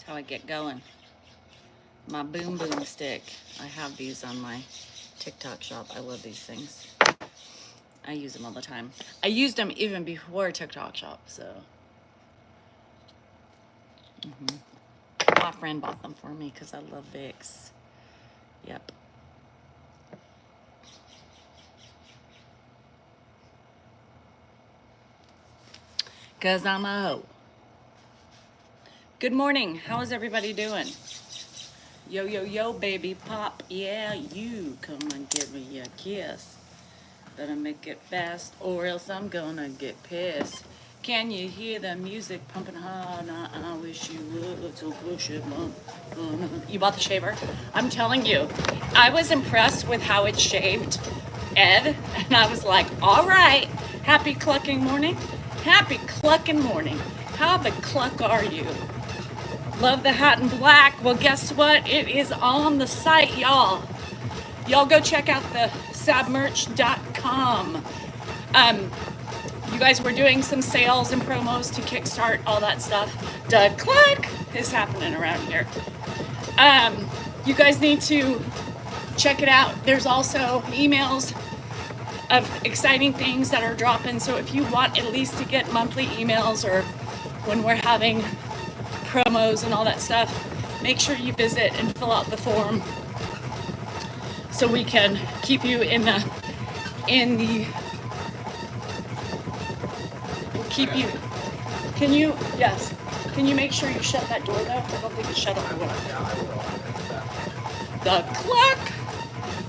how I get going. My boom boom stick. I have these on my TikTok shop. I love these things. I use them all the time. I used them even before TikTok shop, so. My friend bought them for me because I love Vicks. Yep. Because I'm a hoe. Good morning. How is everybody doing? Yo, yo, yo, baby pop. Yeah, you come and give me a kiss. Better make it fast or else I'm gonna get pissed. Can you hear the music pumping hard? I wish you would, so push it, mom. You bought the shaver? I'm telling you, I was impressed with how it shaved Ed, and I was like, all right, happy clucking morning. Happy clucking morning. How the cluck are you? Love the hat in black. Well, guess what? It is on the site, y'all. Y'all go check out the sabmerch.com. You guys were doing some sales and promos to kickstart all that stuff. The cluck is happening around here. You guys need to check it out. There's also emails of exciting things that are dropping. So if you want at least to get monthly emails or when we're having promos and all that stuff, make sure you visit and fill out the form so we can keep you can you make sure you shut that door though? I don't think it's shut all the way. The cluck.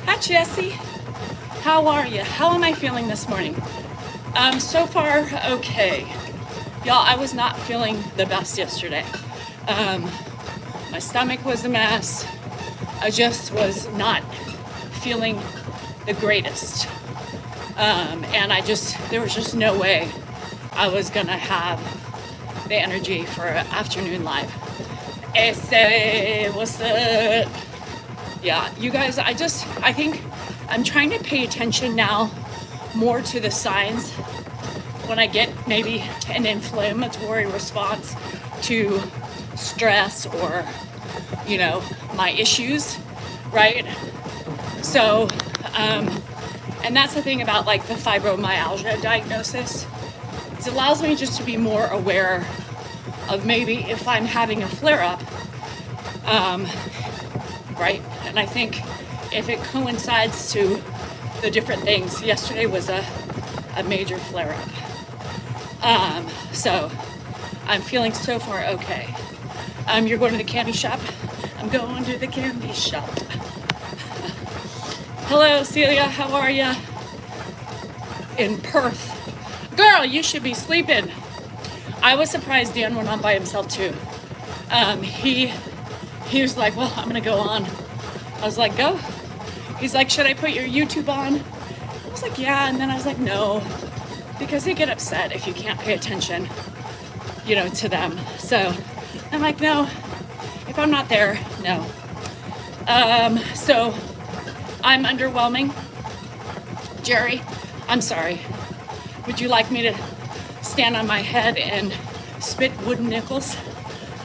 Hi Jesse. How are you? How am I feeling this morning? So far, okay. Y'all, I was not feeling the best yesterday. My stomach was a mess. I just was not feeling the greatest. And there was just no way I was gonna have the energy for afternoon live. Ese, what's up? Yeah, you guys, I think I'm trying to pay attention now more to the signs when I get maybe an inflammatory response to stress or, my issues, right? So, and that's the thing about like the fibromyalgia diagnosis. It allows me just to be more aware of maybe if I'm having a flare-up, right? And I think if it coincides to the different things, yesterday was a major flare-up. So I'm feeling so far okay. You're going to the candy shop? I'm going to the candy shop. Hello, Celia, how are ya? In Perth. Girl, you should be sleeping. I was surprised Dan went on by himself too. He was like, well, I'm gonna go on. I was like, go. He's like, should I put your YouTube on? I was like, yeah, and then I was like, no, because they get upset if you can't pay attention, to them. So I'm like, no, if I'm not there, no. So I'm underwhelming. Jerry, I'm sorry. Would you like me to stand on my head and spit wooden nickels?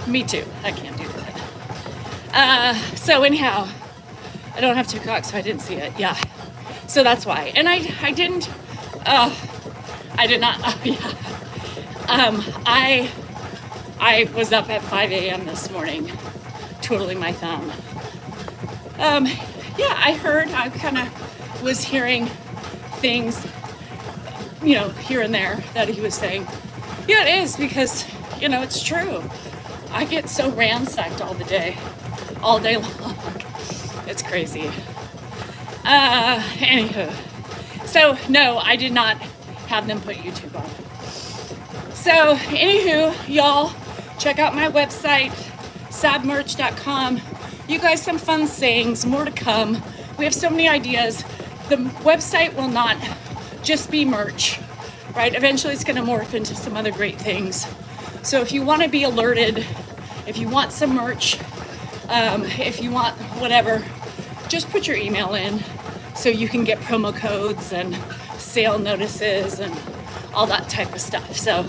Me too, I can't do that. So anyhow, I don't have TikTok, so I didn't see it. Yeah, so that's why. And I did not. I was up at 5 a.m. this morning, twiddling my thumb. Yeah, I kind of was hearing things, here and there that he was saying. Yeah, it is because, it's true. I get so ransacked all day long. It's crazy. Anywho. So, no, I did not have them put YouTube on. So, anywho, y'all, check out my website, sabmerch.com. You guys, some fun sayings, more to come. We have so many ideas. The website will not just be merch, right? Eventually it's going to morph into some other great things. So if you want to be alerted, if you want some merch, if you want whatever, just put your email in so you can get promo codes and sale notices and all that type of stuff. So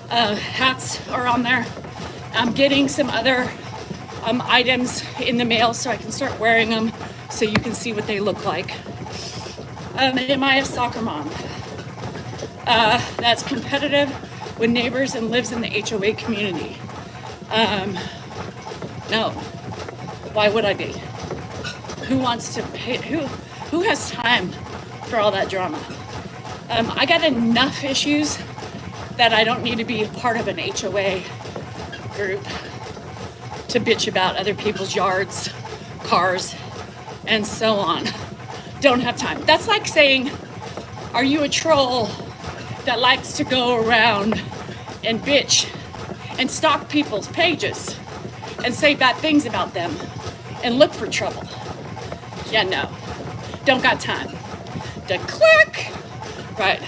hats are on there. I'm getting some other items in the mail so I can start wearing them so you can see what they look like. Am I a soccer mom? That's competitive with neighbors and lives in the HOA community. No. Why would I be? Who wants to pay? Who has time for all that drama? I got enough issues that I don't need to be a part of an HOA group to bitch about other people's yards, cars, and so on. Don't have time. That's like saying, are you a troll that likes to go around and bitch and stalk people's pages and say bad things about them and look for trouble? Yeah, no. Don't got time. To click. Right.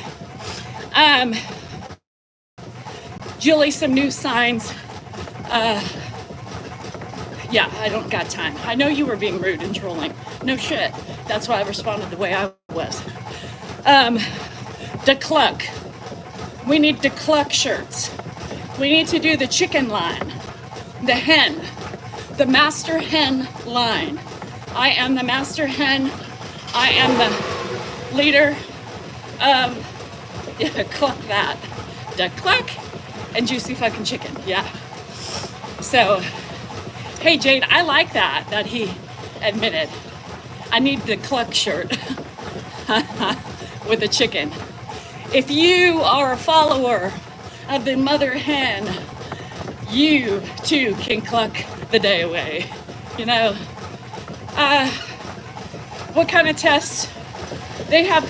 Julie, some new signs. Yeah, I don't got time. I know you were being rude and trolling. No shit. That's why I responded the way I was. The cluck. We need the cluck shirts. We need to do the chicken line. The hen. The master hen line. I am the master hen. I am the leader. Yeah, cluck that. The cluck and juicy fucking chicken. Yeah. So, hey Jade, I like that he admitted. I need the cluck shirt with the chicken. If you are a follower of the mother hen, you too can cluck the day away. You know, what kind of tests? They have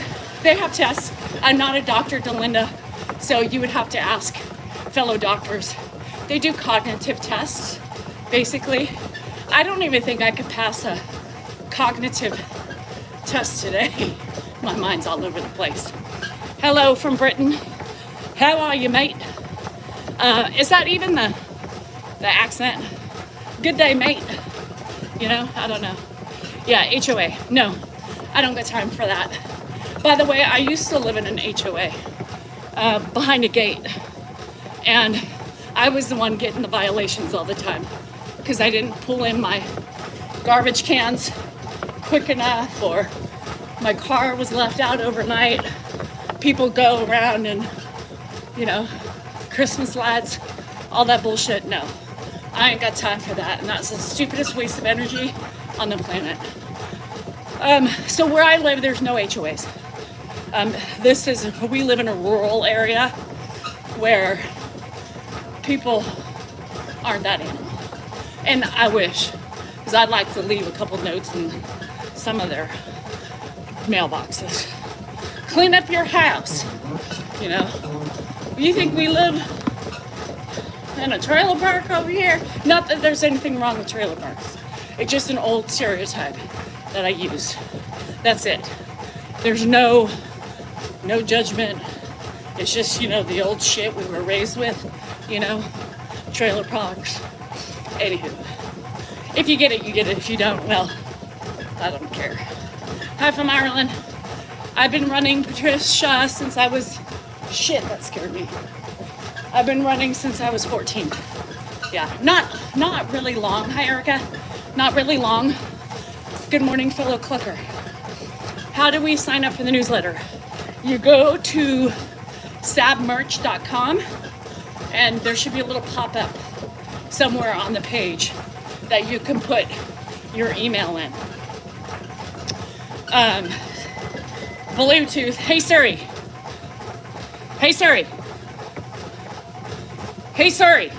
tests. I'm not a doctor, Delinda, so you would have to ask fellow doctors. They do cognitive tests, basically. I don't even think I could pass a cognitive test today. My mind's all over the place. Hello from Britain. How are you, mate? Is that even the accent? Good day, mate. You know, I don't know. Yeah, HOA. No, I don't got time for that. By the way, I used to live in an HOA behind a gate, and I was the one getting the violations all the time because I didn't pull in my garbage cans quick enough, or my car was left out overnight. People go around and, you know, Christmas lights, all that bullshit. No, I ain't got time for that, and that's the stupidest waste of energy on the planet. So where I live, there's no HOAs. We live in a rural area where people aren't that animal. And I wish, because I'd like to leave a couple notes in some of their mailboxes. Clean up your house, you know. You think we live in a trailer park over here? Not that there's anything wrong with trailer parks. It's just an old stereotype that I use. That's it. There's no judgment. It's just, you know, the old shit we were raised with, you know, trailer parks. Anywho, if you get it, you get it. If you don't, well, I don't care. Hi from Ireland. I've been running, Patricia, since I was, shit, that scared me. I've been running since I was 14. Yeah, not really long. Hi, Erica. Not really long. Good morning, fellow clucker. How do we sign up for the newsletter? You go to sabmerch.com, and there should be a little pop-up somewhere on the page that you can put your email in. Bluetooth. Hey Siri. Hey Siri. Hey Siri.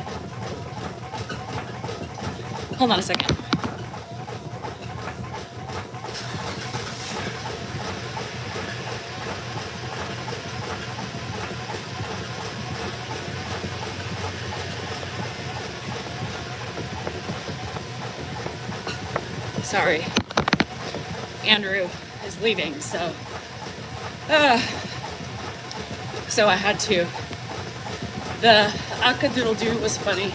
Hold on a second. Sorry, Andrew is leaving, so I had to. The akadoodle-doo was funny.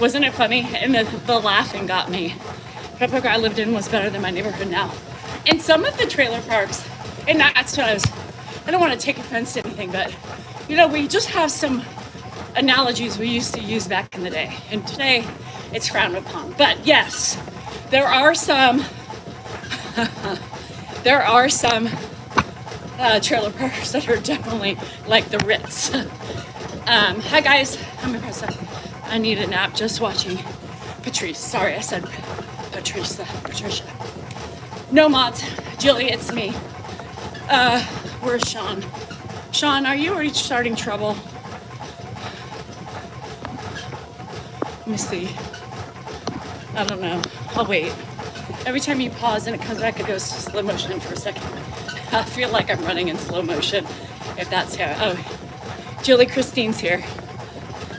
Wasn't it funny? And the laughing got me. The park I lived in was better than my neighborhood now. And some of the trailer parks, and that's what I don't want to take offense to anything, but, you know, we just have some analogies we used to use back in the day. And today, it's frowned upon. But yes, there are some trailer parks that are definitely like the Ritz. Hi guys, I'm Marissa. I need a nap just watching Patrice. Sorry, I said Patricia. No mods, Jilly, it's me. Where's Sean? Sean, are you already starting trouble? Let me see. I don't know. I'll wait. Every time you pause and it comes back, it goes to slow motion for a second. I feel like I'm running in slow motion, if that's how. Oh, Julie Christine's here.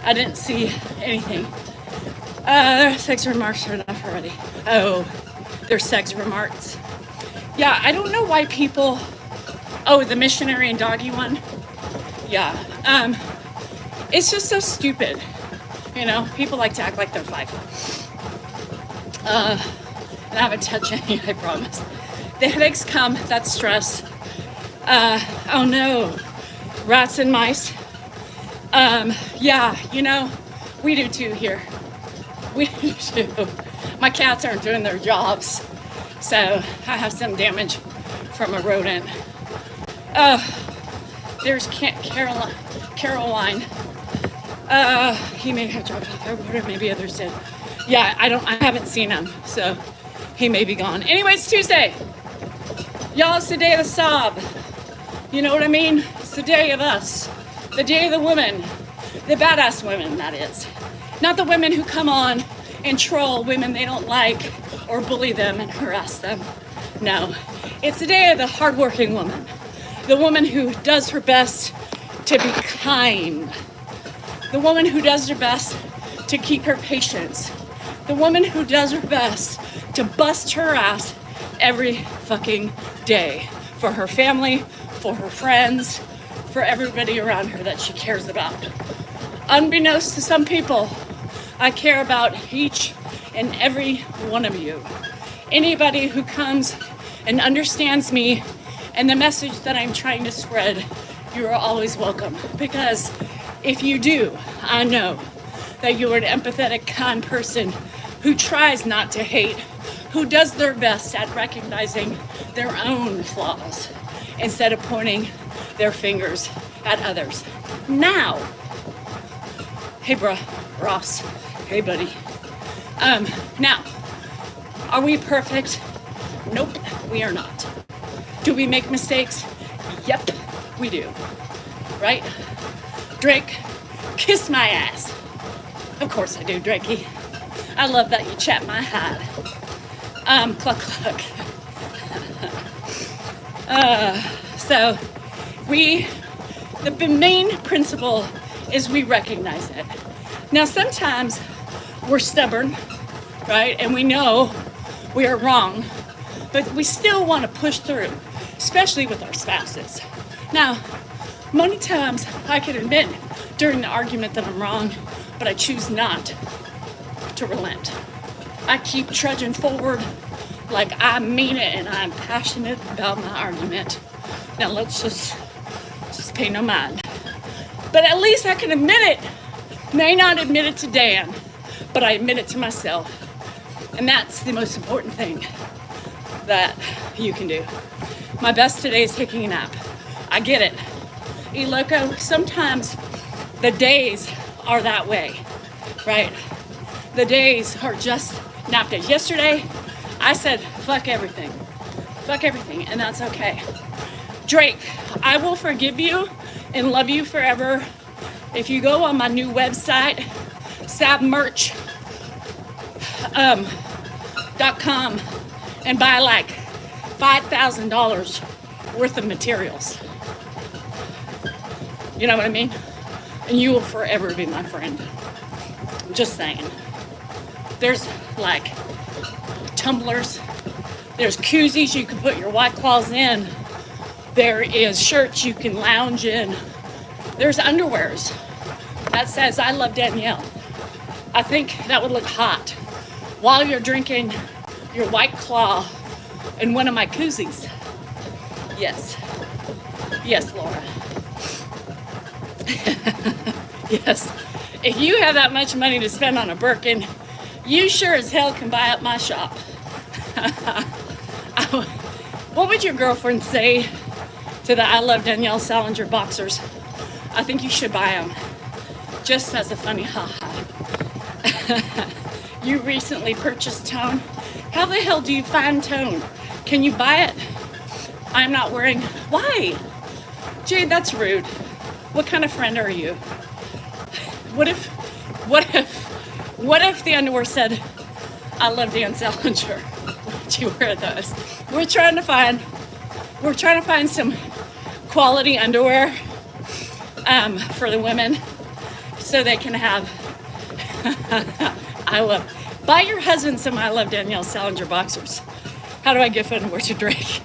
I didn't see anything. Sex remarks are enough already. Oh, there's sex remarks. Yeah, I don't know why people. Oh, the missionary and doggy one. Yeah. It's just so stupid. You know, people like to act like they're 5. And I haven't touched any, I promise. The headaches come, that's stress. Oh no, rats and mice. Yeah, you know, we do too here. We do too. My cats aren't doing their jobs, so I have some damage from a rodent. There's Caroline. He may have dropped off everywhere, maybe others did. Yeah, I haven't seen him, so he may be gone. Anyway, it's Tuesday. Y'all, it's the day of the sob. You know what I mean? It's the day of us. The day of the women. The badass women, that is. Not the women who come on and troll women they don't like or bully them and harass them. No. It's the day of the hardworking woman. The woman who does her best to be kind. The woman who does her best to keep her patience. The woman who does her best to bust her ass every fucking day for her family, for her friends, for everybody around her that she cares about. Unbeknownst to some people, I care about each and every one of you. Anybody who comes and understands me and the message that I'm trying to spread, you are always welcome. Because if you do, I know that you are an empathetic, kind person who tries not to hate, who does their best at recognizing their own flaws instead of pointing their fingers at others. Now, hey bruh, Ross, hey buddy. Now, are we perfect? Nope, we are not. Do we make mistakes? Yep, we do. Right? Drake, kiss my ass. Of course I do, Drakey. I love that you chat my hide. Cluck cluck. So the main principle is we recognize it. Now sometimes we're stubborn, right? And we know we are wrong, but we still want to push through, especially with our spouses. Now, many times I can admit during the argument that I'm wrong, but I choose not to relent. I keep trudging forward like I mean it and I'm passionate about my argument. Now let's just pay no mind. But at least I can admit it. May not admit it to Dan, but I admit it to myself. And that's the most important thing that you can do. My best today is taking a nap. I get it. Loco, sometimes the days are that way, right? The days are just nap days. Yesterday, I said, fuck everything, and that's okay. Drake, I will forgive you and love you forever if you go on my new website, sabmerch.com, and buy like $5,000 worth of materials. You know what I mean? And you will forever be my friend. I'm just saying. There's like tumblers. There's koozies you can put your White Claws in. There is shirts you can lounge in. There's underwears that says, I love Danielle. I think that would look hot while you're drinking your White Claw in one of my koozies. Yes. Yes, Laura. Yes. If you have that much money to spend on a Birkin, you sure as hell can buy at my shop. What would your girlfriend say to the I Love Danielle Salinger boxers? I think you should buy them. Just as a funny haha. You recently purchased tone. How the hell do you find tone? Can you buy it? I'm not wearing. Why? Jade, that's rude. What kind of friend are you? What if the underwear said, I love Dan Salinger? Would you wear those? We're trying to find some quality underwear for the women so they can have buy your husband some I Love Danielle Salinger boxers. How do I get underwear to Drake?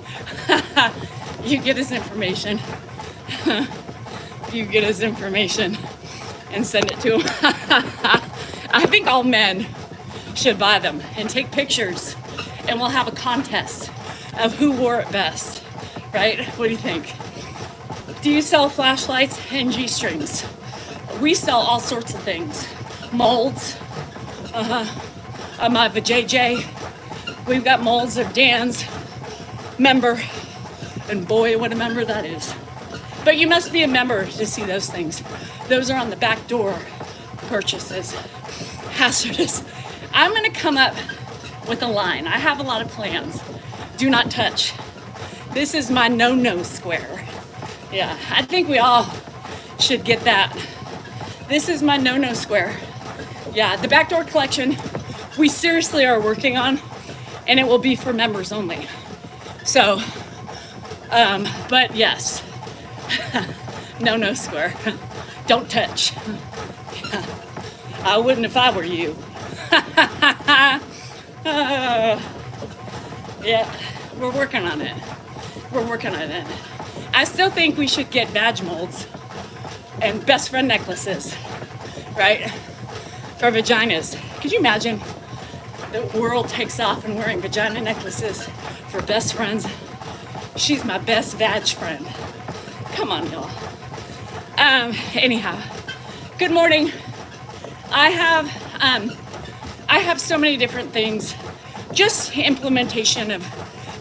You get his information. You get his information and send it to him. I think all men should buy them and take pictures, and we'll have a contest of who wore it best, right? What do you think? Do you sell flashlights and G-strings? We sell all sorts of things. Molds. My JJ. We've got molds of Dan's member, and boy, what a member that is. But you must be a member to see those things. Those are on the back door purchases. Hazardous. I'm gonna come up with a line. I have a lot of plans. Do not touch. This is my no-no square. Yeah, I think we all should get that. This is my no-no square. Yeah, the backdoor collection we seriously are working on, and it will be for members only. So, but yes, no square. Don't touch. I wouldn't if I were you. Yeah, we're working on it. We're working on it. I still think we should get badge molds and best friend necklaces, right? For vaginas. Could you imagine the world takes off and wearing vagina necklaces for best friends? She's my best vag friend. Come on, y'all. Anyhow, good morning. I have so many different things. Just implementation of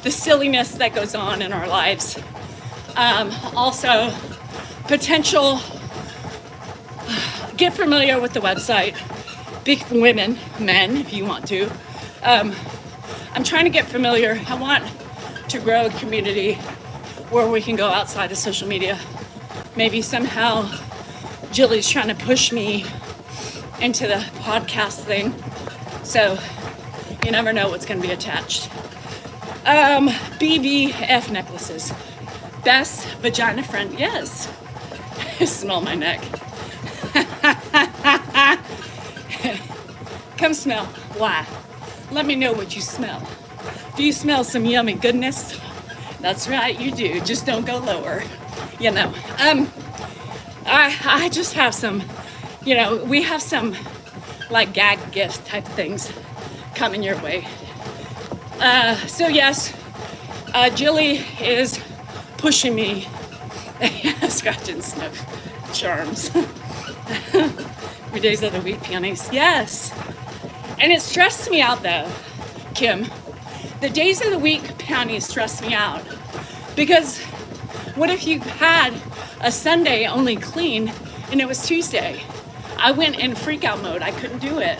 the silliness that goes on in our lives. Also, potential. Get familiar with the website. Big women, men, if you want to. I'm trying to get familiar. I want to grow a community where we can go outside of social media. Maybe somehow Jilly's trying to push me into the podcast thing. So you never know what's going to be attached. BVF necklaces. Best vagina friend. Yes. Smell my neck. Come smell. Why? Let me know what you smell. Do you smell some yummy goodness? That's right, you do. Just don't go lower. You know. I just have some, we have some like gag gift type of things coming your way. So yes, Jilly is pushing me. Scratch and sniff charms. 3 days of the week, peonies. Yes. And it stressed me out though, Kim. The days of the week peonies stressed me out. Because what if you had a Sunday only clean and it was Tuesday? I went in freak out mode. I couldn't do it.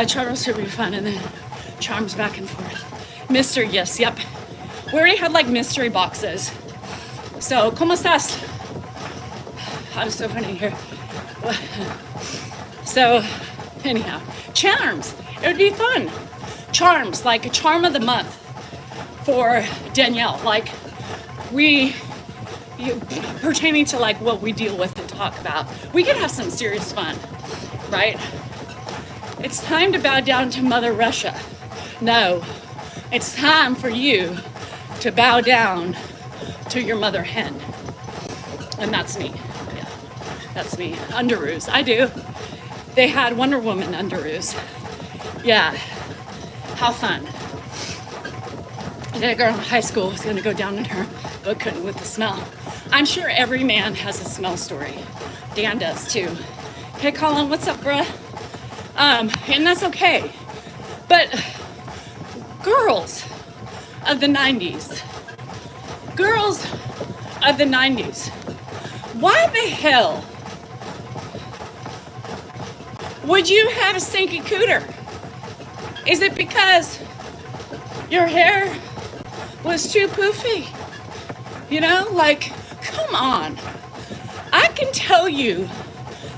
Charms would be fun, and then charms back and forth. Mystery, yes, yep. We already had like mystery boxes. So, ¿cómo estás? I'm so funny here. So, anyhow, charms. It would be fun. Charms, like a charm of the month for Danielle. Like pertaining to like what we deal with and talk about. We could have some serious fun, right? It's time to bow down to Mother Russia. No, it's time for you to bow down to your mother hen. And that's me. Yeah, that's me. Underoos. I do. They had Wonder Woman underoos. Yeah. How fun. That girl in high school was gonna go down in her, but couldn't with the smell. I'm sure every man has a smell story. Dan does too. Hey, Colin, what's up, bruh? And that's okay. But girls of the 90s, why the hell would you have a stinky cooter? Is it because your hair was too poofy? You know, like, come on. I can tell you,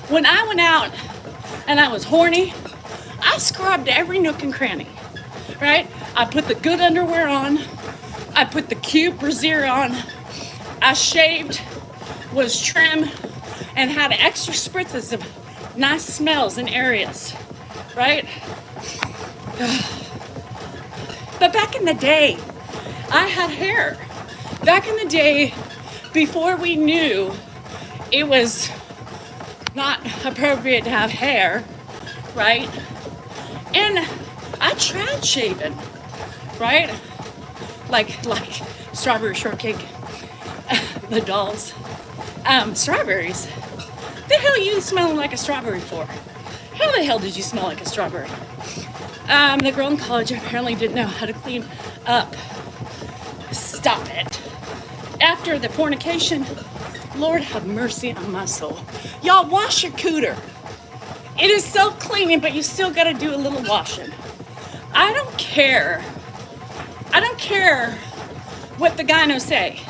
when I went out and I was horny, I scrubbed every nook and cranny, right? I put the good underwear on. I put the cute brassiere on. I shaved, was trim, and had extra spritzes of nice smells in areas, right? But back in the day, I had hair. Back in the day, before we knew it was not appropriate to have hair, right? And I tried shaving, right? Like strawberry shortcake, the dolls. Strawberries. The hell are you smelling like a strawberry for? How the hell did you smell like a strawberry? The girl in college apparently didn't know how to clean up. Stop it. After the fornication, Lord have mercy on my soul. Y'all wash your cooter. It is self-cleaning, but you still gotta do a little washing. I don't care what the gynos say.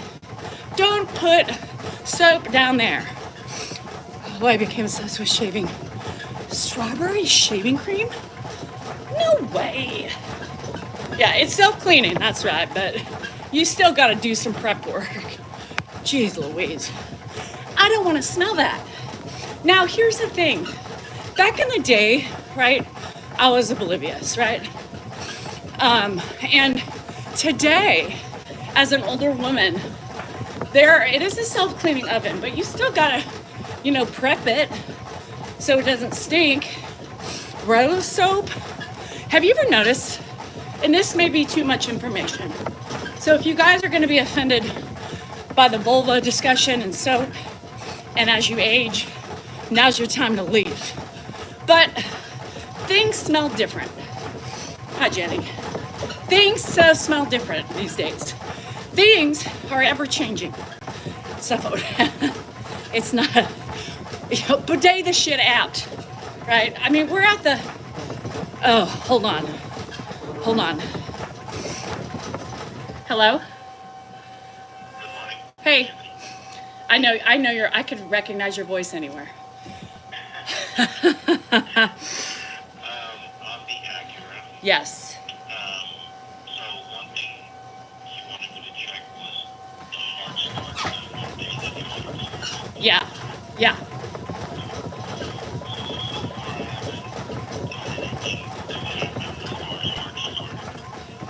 Don't put soap down there. Oh, I became obsessed with shaving. Strawberry shaving cream? No way. Yeah, it's self-cleaning, that's right, but you still gotta do some prep work. Jeez Louise. I don't wanna smell that. Now, here's the thing. Back in the day, right, I was oblivious, right? And today, as an older woman, it is a self-cleaning oven, but you still gotta, prep it so it doesn't stink. Rose soap. Have you ever noticed, and this may be too much information, so if you guys are gonna be offended by the vulva discussion and soap, and as you age, now's your time to leave. But things smell different. Hi, Jenny. Things smell different these days. Things are ever changing. So it's not, bidet the shit out, right? I mean, we're at the, oh, hold on. Hello? Hey, I know I could recognize your voice anywhere. I'll be accurate. Yes. So one thing you wanted me to check was the hard start to one day that you wanted to. Yeah.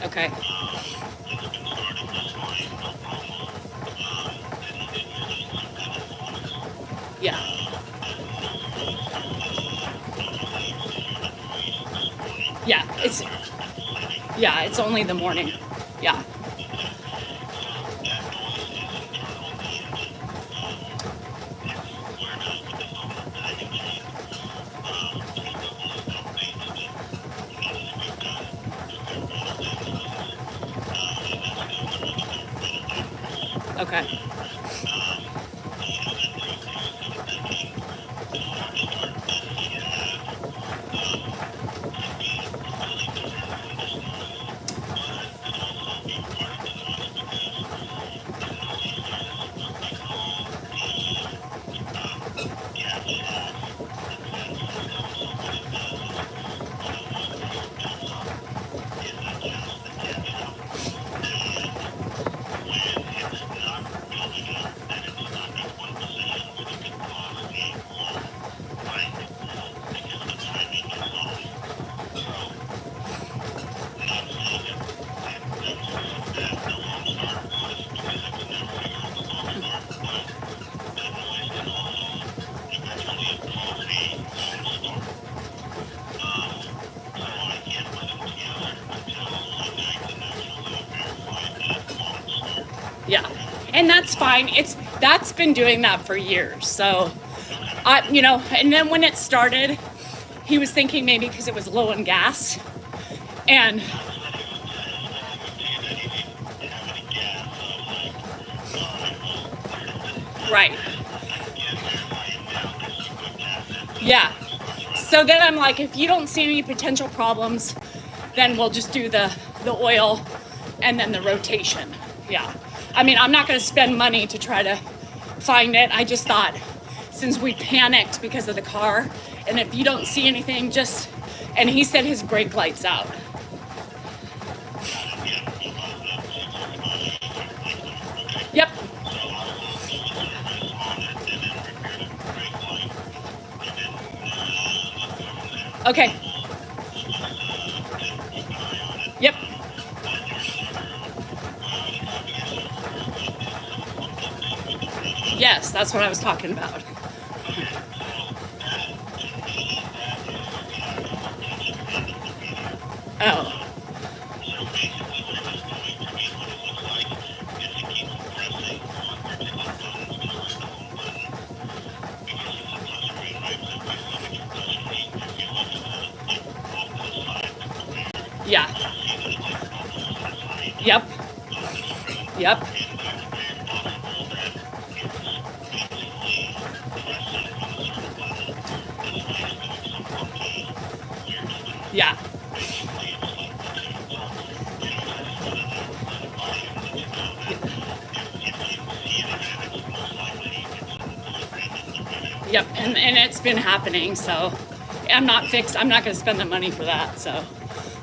Okay. It's been starting just fine, no problem. And he did mention some kind of bonus. Yeah. Yeah, it's only the morning. Yeah. Okay. Yeah, and that's fine. That's been doing that for years. So And then when it started, he was thinking maybe because it was low on gas. And right. Yeah. So then I'm like, if you don't see any potential problems, then we'll just do the oil and then the rotation. Yeah. I mean, I'm not going to spend money to try to find it. I just thought, since we panicked because of the car, and if you don't see anything, and he said his brake light's out. Yep. Okay. Yep. Yes, that's what I was talking about. Oh. Yeah. Yep. Yep. Yeah. Yep, and it's been happening, so I'm not going to spend the money for that, so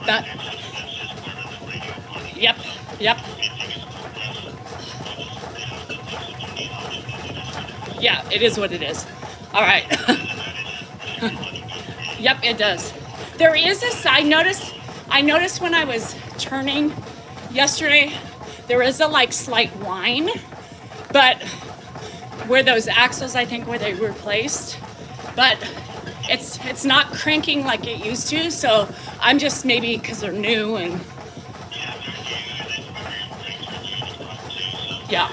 that. Yep. Yeah, it is what it is. All right. Yep, it does. There is I noticed when I was turning yesterday, there is a slight whine, but where those axles, I think, where they were placed, but it's not cranking like it used to, so I'm just maybe because they're new and yeah.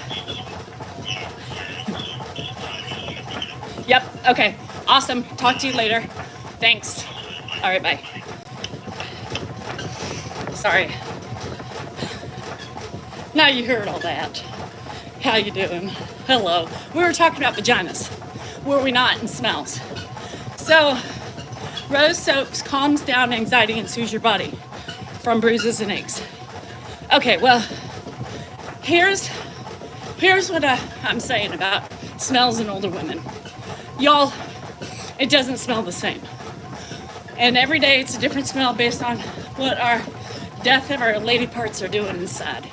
Yep, okay, awesome. Talk to you later. Thanks. All right, bye. Sorry. Now you heard all that. How you doing? Hello. We were talking about vaginas, were we not, and smells. So, rose soaps calms down anxiety and soothes your body from bruises and aches. Okay, well, here's what I'm saying about smells in older women. Y'all, it doesn't smell the same. And every day it's a different smell based on what our death of our lady parts are doing inside.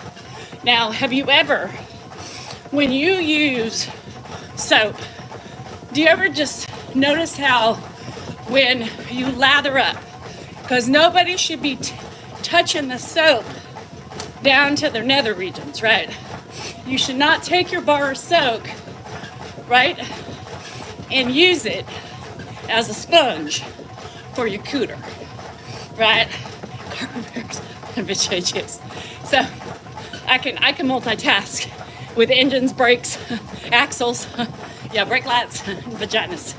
Now, have you ever, when you use soap, do you ever just notice how when you lather up, because nobody should be touching the soap down to their nether regions, right? You should not take your bar of soap, right, and use it as a sponge for your cooter, right? So I can multitask with engines, brakes, axles, yeah, brake lights, and vaginas.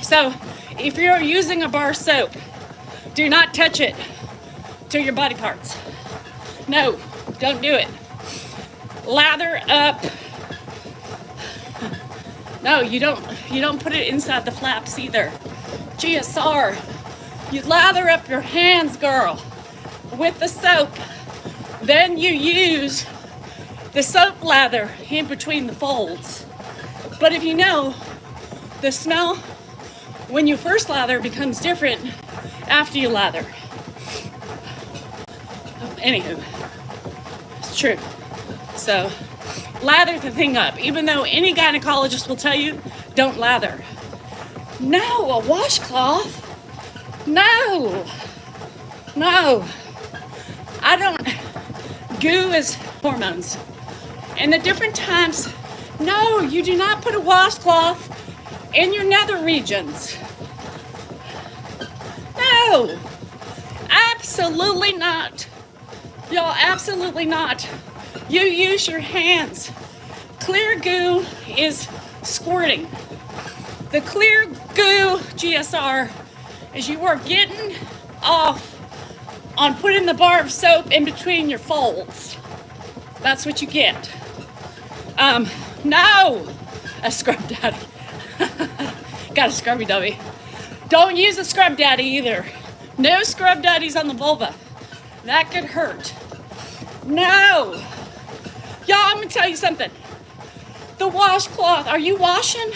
So if you're using a bar soap, do not touch it to your body parts. No, don't do it. Lather up. No, you don't put it inside the flaps either. GSR, you lather up your hands, girl, with the soap. Then you use the soap lather in between the folds. But if you know, the smell when you first lather becomes different after you lather. Anywho, it's true. So, lather the thing up. Even though any gynecologist will tell you, don't lather. No, a washcloth? No. I don't. Goo is hormones. And the different times, no, you do not put a washcloth in your nether regions. No, absolutely not. Y'all, absolutely not. You use your hands. Clear goo is squirting. The clear goo GSR is you are getting off on putting the bar of soap in between your folds. That's what you get. No, a scrub daddy. Got a scrubby dubby. Don't use a scrub daddy either. No scrub daddies on the vulva. That could hurt. No. Y'all, I'm gonna tell you something. The washcloth, are you washing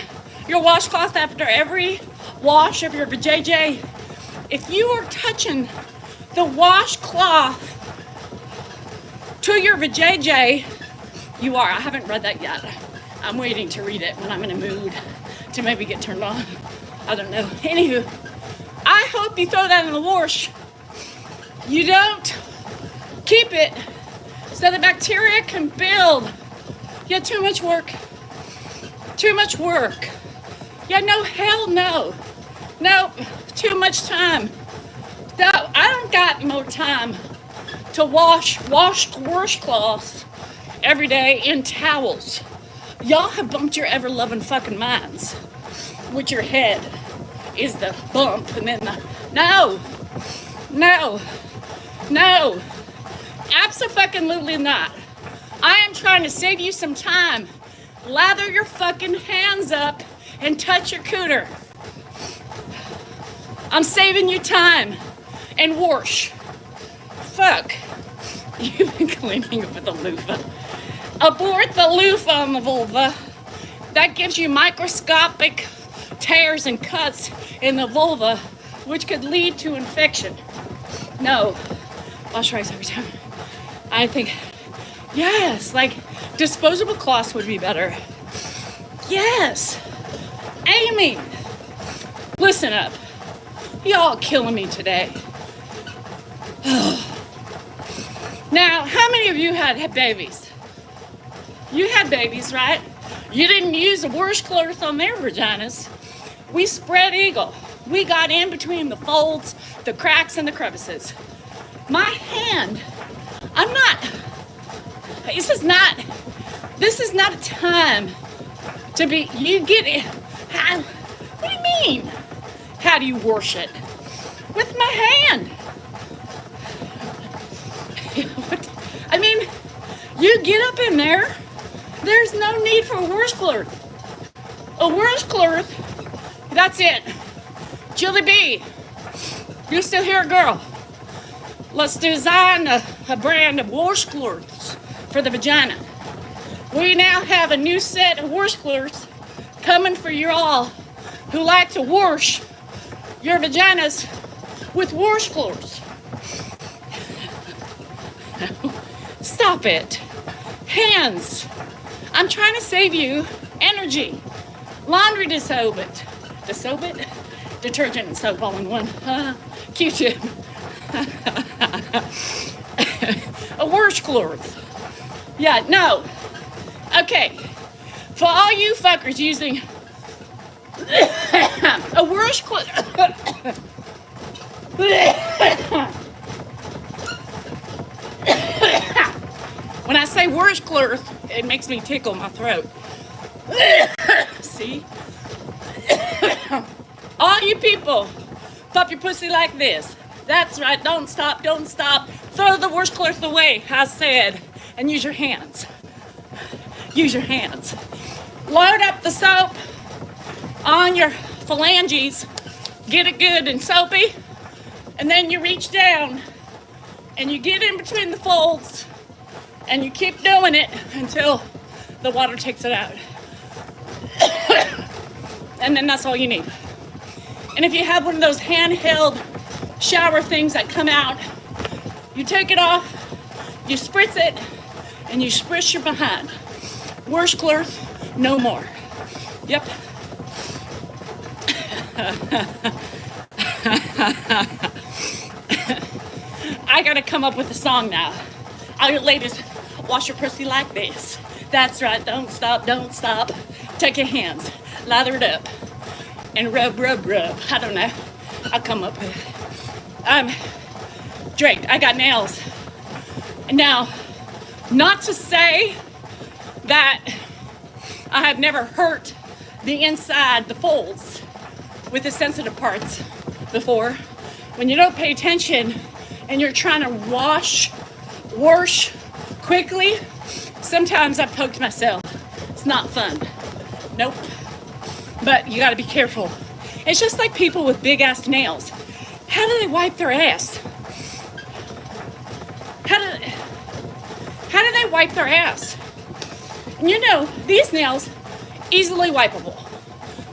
your washcloth after every wash of your vajayjay? If you are touching the washcloth to your vajayjay, you are. I haven't read that yet. I'm waiting to read it when I'm in a mood to maybe get turned on. I don't know. Anywho, I hope you throw that in the wash. You don't keep it so the bacteria can build. Yeah, too much work. Too much work. Yeah, no, hell no. Nope, too much time. No, I don't got more time to wash washcloths every day in towels. Y'all have bumped your ever-loving fucking minds with your head is the bump and then the, no, abso-fucking-lutely not. I am trying to save you some time. Lather your fucking hands up and touch your cooter. I'm saving you time and wash. Fuck. You've been cleaning with a loofah. Abort the loofah on the vulva. That gives you microscopic tears and cuts in the vulva, which could lead to infection. No. Wash rice every time. I think, yes, like disposable cloths would be better. Yes. Amy, listen up. Y'all killing me today. Now, how many of you had babies? You had babies, right? You didn't use a washcloth on their vaginas. We spread eagle. We got in between the folds, the cracks, and the crevices. My hand, this is not a time to be, you get it. What do you mean? How do you wash it? With my hand. I mean, you get up in there, there's no need for a washcloth. A washcloth, that's it. Julie B, you still here, girl? Let's design a brand of washcloths for the vagina. We now have a new set of washcloths coming for you all who like to wash your vaginas with washcloths. Stop it. Hands. I'm trying to save you energy. Laundry detergent. Detergent and soap all in one. Q-tip. A washcloth. Yeah, no. Okay. For all you fuckers using a washcloth. When I say washcloth, it makes me tickle my throat. See? All you people, pop your pussy like this. That's right, don't stop, don't stop. Throw the washcloth away, I said, and use your hands. Use your hands. Load up the soap on your phalanges, get it good and soapy, and then you reach down and you get in between the folds and you keep doing it until the water takes it out. And then that's all you need. And if you have one of those handheld shower things that come out, you take it off, you spritz it, and you spritz your behind. Washcloth, no more. Yep. I gotta come up with a song now. All you ladies, wash your pussy like this. That's right, don't stop, don't stop. Take your hands, lather it up, and rub. I don't know. I'll come up with it. Drake, I got nails. Now, not to say that I have never hurt the inside, the folds with the sensitive parts before. When you don't pay attention and you're trying to wash quickly, sometimes I've poked myself. It's not fun. Nope. But you gotta be careful. It's just like people with big ass nails. How do they wipe their ass? How do they wipe their ass? And you know, these nails, easily wipeable.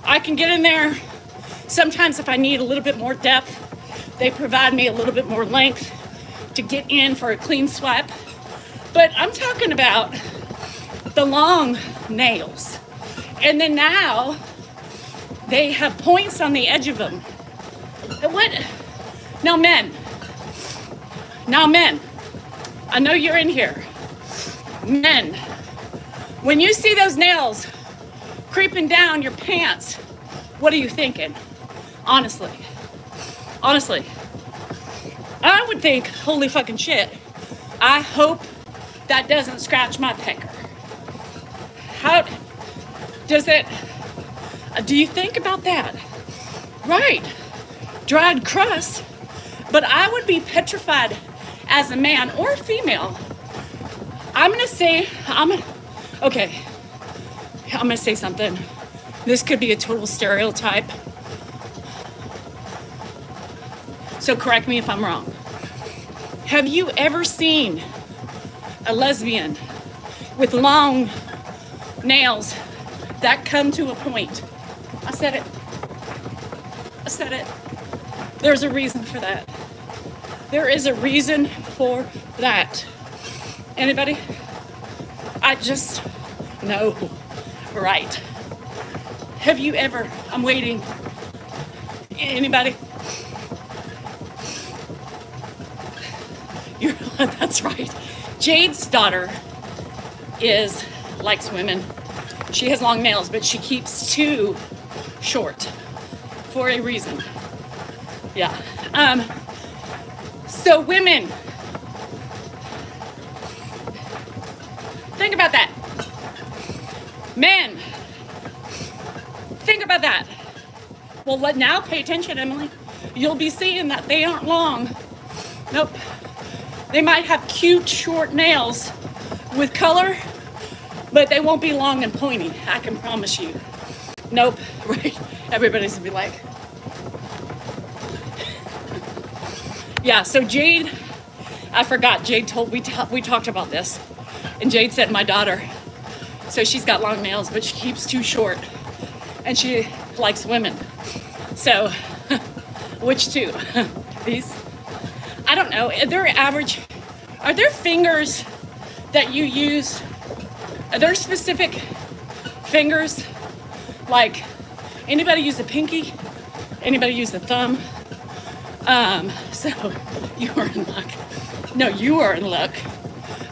I can get in there. Sometimes if I need a little bit more depth, they provide me a little bit more length to get in for a clean swipe. But I'm talking about the long nails. And then now they have points on the edge of them. What? Now men, I know you're in here. Men, when you see those nails creeping down your pants, what are you thinking? Honestly, I would think, holy fucking shit, I hope that doesn't scratch my pecker. How does it, do you think about that? Right, dried crust, but I would be petrified as a man or a female. I'm gonna say something. This could be a total stereotype. So correct me if I'm wrong. Have you ever seen a lesbian with long nails that come to a point? I said it. There's a reason for that. There is a reason for that. Anybody? I just know. Right. Have you ever? I'm waiting. Anybody? That's right. Jade's daughter likes women. She has long nails, but she keeps two short for a reason. Yeah. So women, think about that. Men, think about that. Well, now pay attention, Emily. You'll be seeing that they aren't long. Nope. They might have cute short nails with color, but they won't be long and pointy. I can promise you. Nope. Right? Everybody's gonna be like, yeah. So Jade, I forgot. Jade told we talked about this, and Jade said my daughter. So she's got long nails, but she keeps too short, and she likes women. So, which two? These? I don't know. Are there fingers that you use? Are there specific fingers? Like, anybody use a pinky? Anybody use a thumb? So you are in luck. No, you are in luck.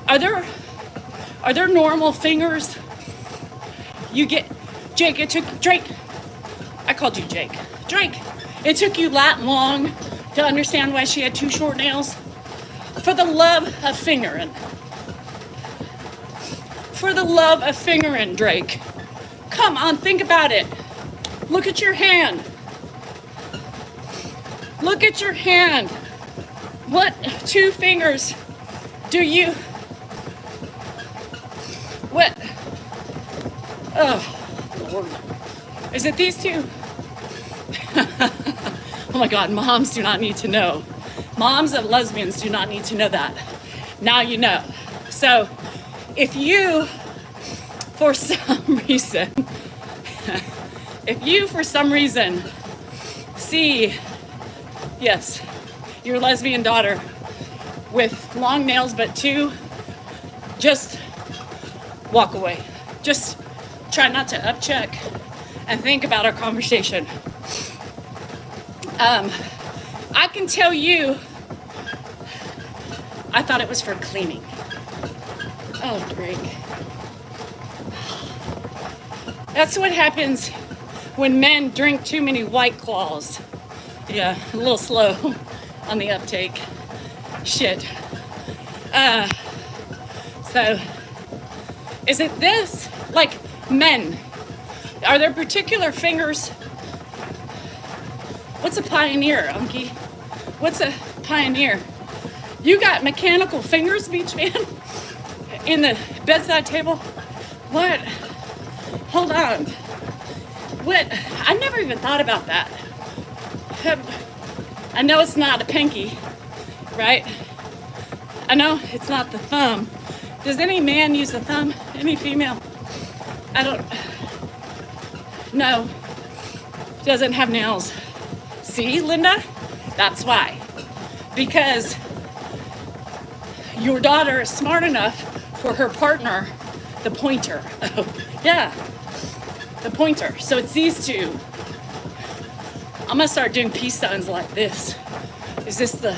Are there normal fingers? You get, Jake, Drake. I called you Jake. Drake, it took you that long to understand why she had two short nails? For the love of fingering. For the love of fingering, Drake. Come on, think about it. Look at your hand. Look at your hand. What two fingers do you... What? Oh, Lord. Is it these two? Oh my God, moms do not need to know. Moms of lesbians do not need to know that. Now you know. So if you, for some reason, see, yes, your lesbian daughter with long nails but two, just walk away. Just try not to upcheck and think about our conversation. I can tell you, I thought it was for cleaning. Oh, Drake. That's what happens when men drink too many White Claws. Yeah, a little slow on the uptake. Shit. So, is it this? Like, men, Are there particular fingers? What's a pioneer, Unky? What's a pioneer? You got mechanical fingers, beach man, in the bedside table? What? Hold on. What? I never even thought about that. I know it's not a pinky, right? I know it's not the thumb. Does any man use the thumb? Any female? I don't. No. Doesn't have nails. See, Linda? That's why. Because your daughter is smart enough for her partner, the pointer. Oh, yeah. The pointer. So it's these two. I'm gonna start doing peace signs like this. Is this the,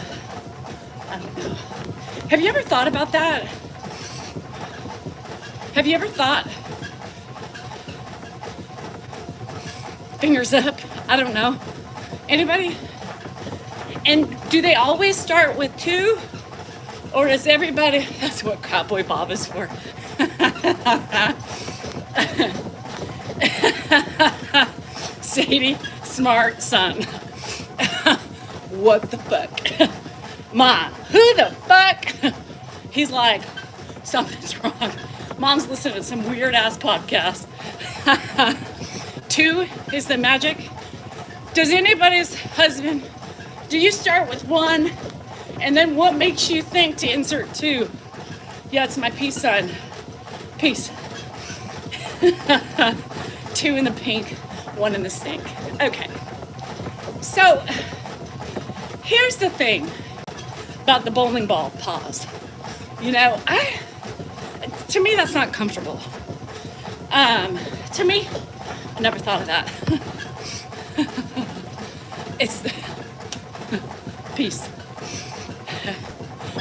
I don't know. Have you ever thought about that? Have you ever thought, fingers up? I don't know. Anybody? And do they always start with two? Or does everybody, that's what Cowboy Bob is for. Sadie, smart son. What the fuck? Mom, who the fuck? He's like, something's wrong. Mom's listening to some weird ass podcast. Two is the magic. Does anybody's husband, do you start with one and then what makes you think to insert two? Yeah, it's my peace sign. Peace. Two in the pink, one in the sink. Okay. So here's the thing about the bowling ball pause. You know, to me that's not comfortable. To me, I never thought of that. It's the peace.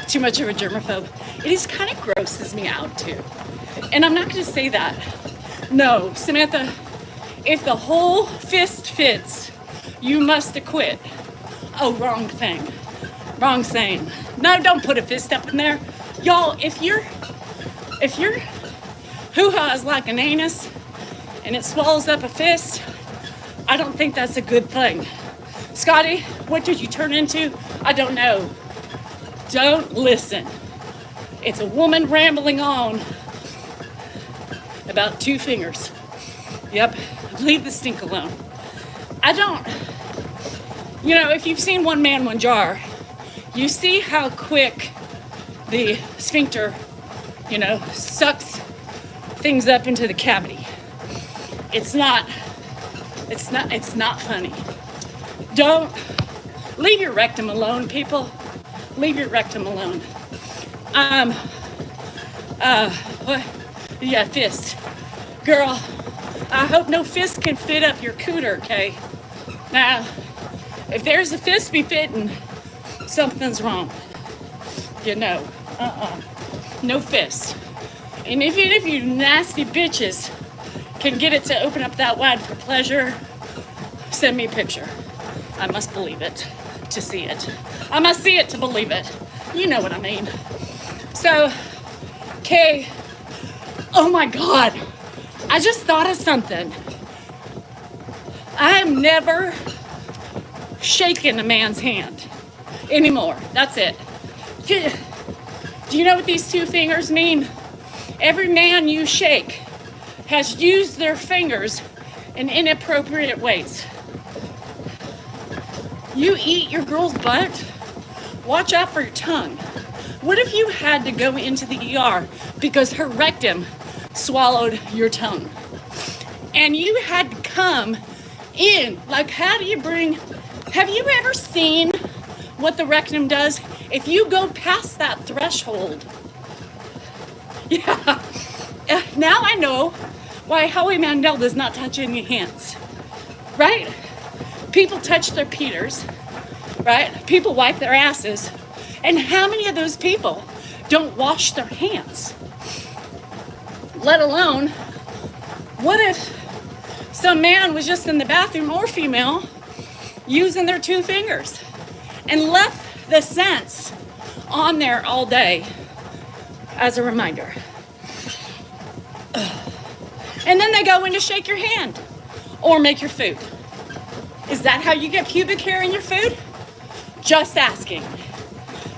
Too much of a germaphobe. It is kind of grosses me out too. And I'm not going to say that. No, Samantha, if the whole fist fits, you must acquit. Oh, wrong thing. Wrong saying. No, don't put a fist up in there. Y'all, if your hoo-ha is like an anus and it swallows up a fist, I don't think that's a good thing. Scotty, what did you turn into? I don't know. Don't listen. It's a woman rambling on about two fingers. Yep, leave the stink alone. I don't, you know, if you've seen One Man, One Jar, you see how quick the sphincter, you know, sucks things up into the cavity. It's not funny. Don't, leave your rectum alone, people. Leave your rectum alone. What? Yeah, fist. Girl, I hope no fist can fit up your cooter, okay? Now, if there's a fist be fitting, something's wrong. You know, no fist. And even if you nasty bitches can get it to open up that wide for pleasure, send me a picture. I must believe it to see it. I must see it to believe it. You know what I mean. So, Kay, oh my God, I just thought of something. I am never shaking a man's hand anymore. That's it. Do you know what these two fingers mean? Every man you shake has used their fingers in inappropriate ways. You eat your girl's butt? Watch out for your tongue. What if you had to go into the ER because her rectum swallowed your tongue? And you had to come in, like how do you have you ever seen what the rectum does? If you go past that threshold, yeah, now I know why Howie Mandel does not touch any hands, right? People touch their peters, right? People wipe their asses. And how many of those people don't wash their hands? Let alone, what if some man was just in the bathroom or female using their two fingers and left the scents on there all day as a reminder? And then they go in to shake your hand. or make your food? Is that how you get pubic hair in your food? Just asking.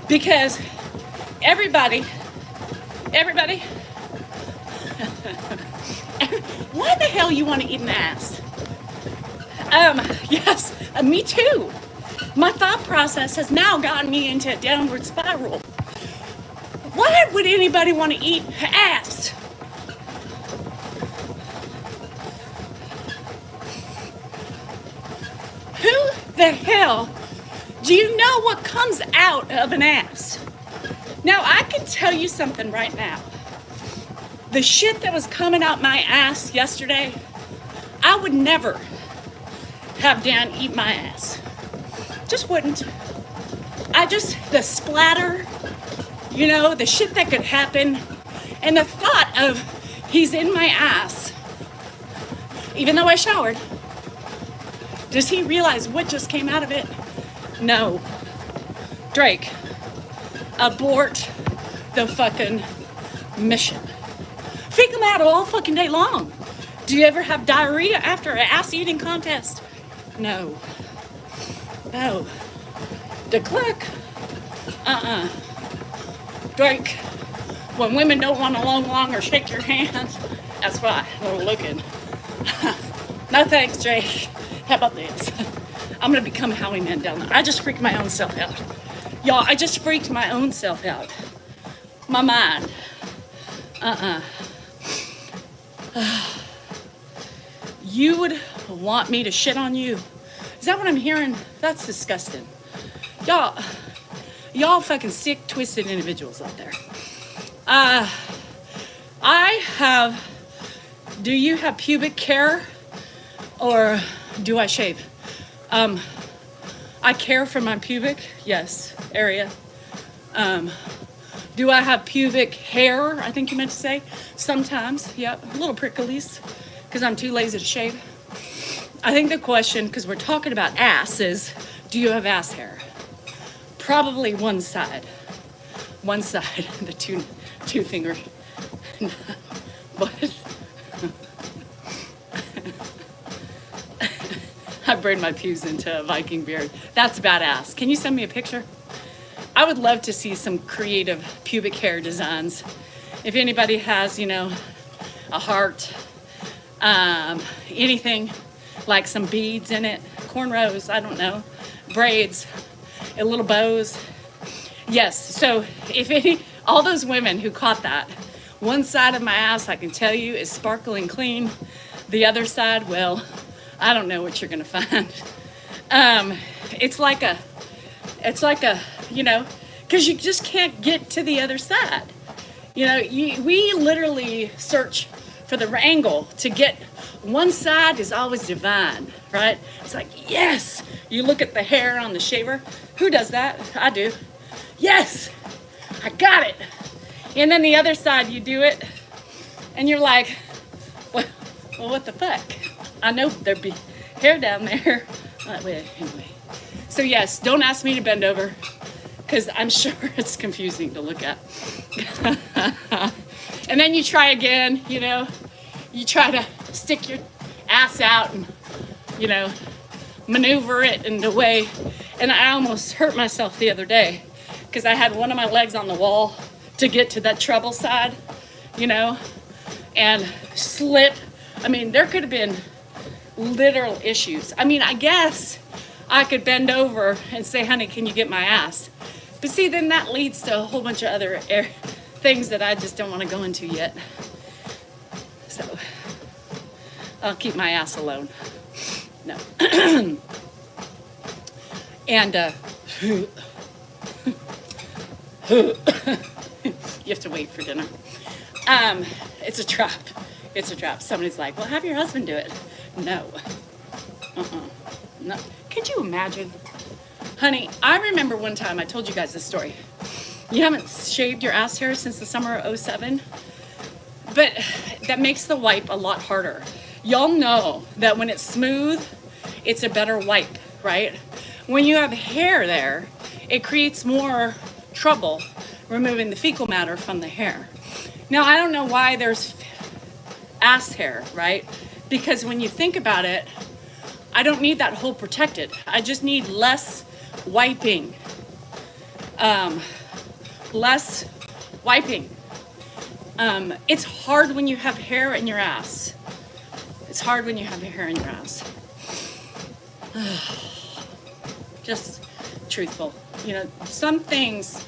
Because everybody, why the hell you want to eat an ass? Yes, me too. My thought process has now gotten me into a downward spiral. Why would anybody want to eat ass? Who the hell? Do you know what comes out of an ass? Now, I can tell you something right now. The shit that was coming out my ass yesterday, I would never have Dan eat my ass. Just wouldn't. The splatter, you know, the shit that could happen, and the thought of he's in my ass, even though I showered. Does he realize what just came out of it? No. Drake, abort the fucking mission. Fecal matter all fucking day long. Do you ever have diarrhea after an ass eating contest? No. No. Declerk. Drake, when women don't want to longer shake your hand, that's why they're looking. No thanks, Drake. How about this? I'm gonna become Howie Man down there. I just freaked my own self out. Y'all, I just freaked my own self out. My mind. You would want me to shit on you? Is that what I'm hearing? That's disgusting. Y'all fucking sick, twisted individuals out there. Do you have pubic hair or do I shave? I care for my pubic, yes, area. Do I have pubic hair? I think you meant to say. Sometimes, yep, little pricklies, because I'm too lazy to shave. I think the question, because we're talking about ass, is do you have ass hair? Probably one side. One side, the two finger. But I braid my pubes into a Viking beard. That's badass. Can you send me a picture? I would love to see some creative pubic hair designs. If anybody has, you know, a heart, anything like some beads in it, cornrows, I don't know, braids, and little bows. Yes, so all those women who caught that, one side of my ass, I can tell you, is sparkling clean. The other side, well, I don't know what you're gonna find. It's like a, you know, because you just can't get to the other side. You know, we literally search for the angle to get. One side is always divine, right? It's like, yes, you look at the hair on the shaver. Who does that? I do. Yes, I got it. And then the other side, you do it, and you're like, well, what the fuck? I know there'd be hair down there. Wait, anyway. So yes, don't ask me to bend over, because I'm sure it's confusing to look at. And then you try again, you know, you try to stick your ass out and, you know, maneuver it in the way. And I almost hurt myself the other day because I had one of my legs on the wall to get to that treble side, you know, and slip. I mean, there could have been literal issues. I mean, I guess I could bend over and say, honey, can you get my ass? But see, then that leads to a whole bunch of other things that I just don't want to go into yet. So I'll keep my ass alone. No. And you have to wait for dinner. It's a trap. It's a trap. Somebody's like, well, have your husband do it. No. No. Could you imagine? Honey, I remember one time I told you guys this story. You haven't shaved your ass hair since the summer of '07, but that makes the wipe a lot harder. Y'all know that when it's smooth, it's a better wipe, right? When you have hair there, it creates more trouble removing the fecal matter from the hair. Now, I don't know why there's ass hair, right? Because when you think about it, I don't need that hole protected. I just need less wiping. Less wiping. It's hard when you have hair in your ass. It's hard when you have hair in your ass. Just truthful. You know, some things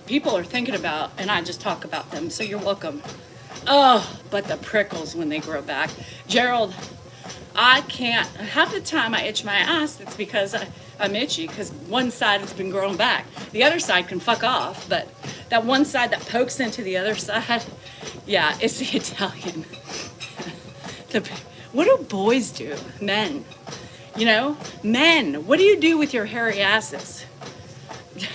people are thinking about, and I just talk about them, so you're welcome. Oh, but the prickles when they grow back. Gerald, I can't, half the time I itch my ass, it's because I'm itchy, because one side has been growing back. The other side can fuck off, but that one side that pokes into the other side, yeah, it's the Italian. What do boys do? Men. You know? Men, what do you do with your hairy asses?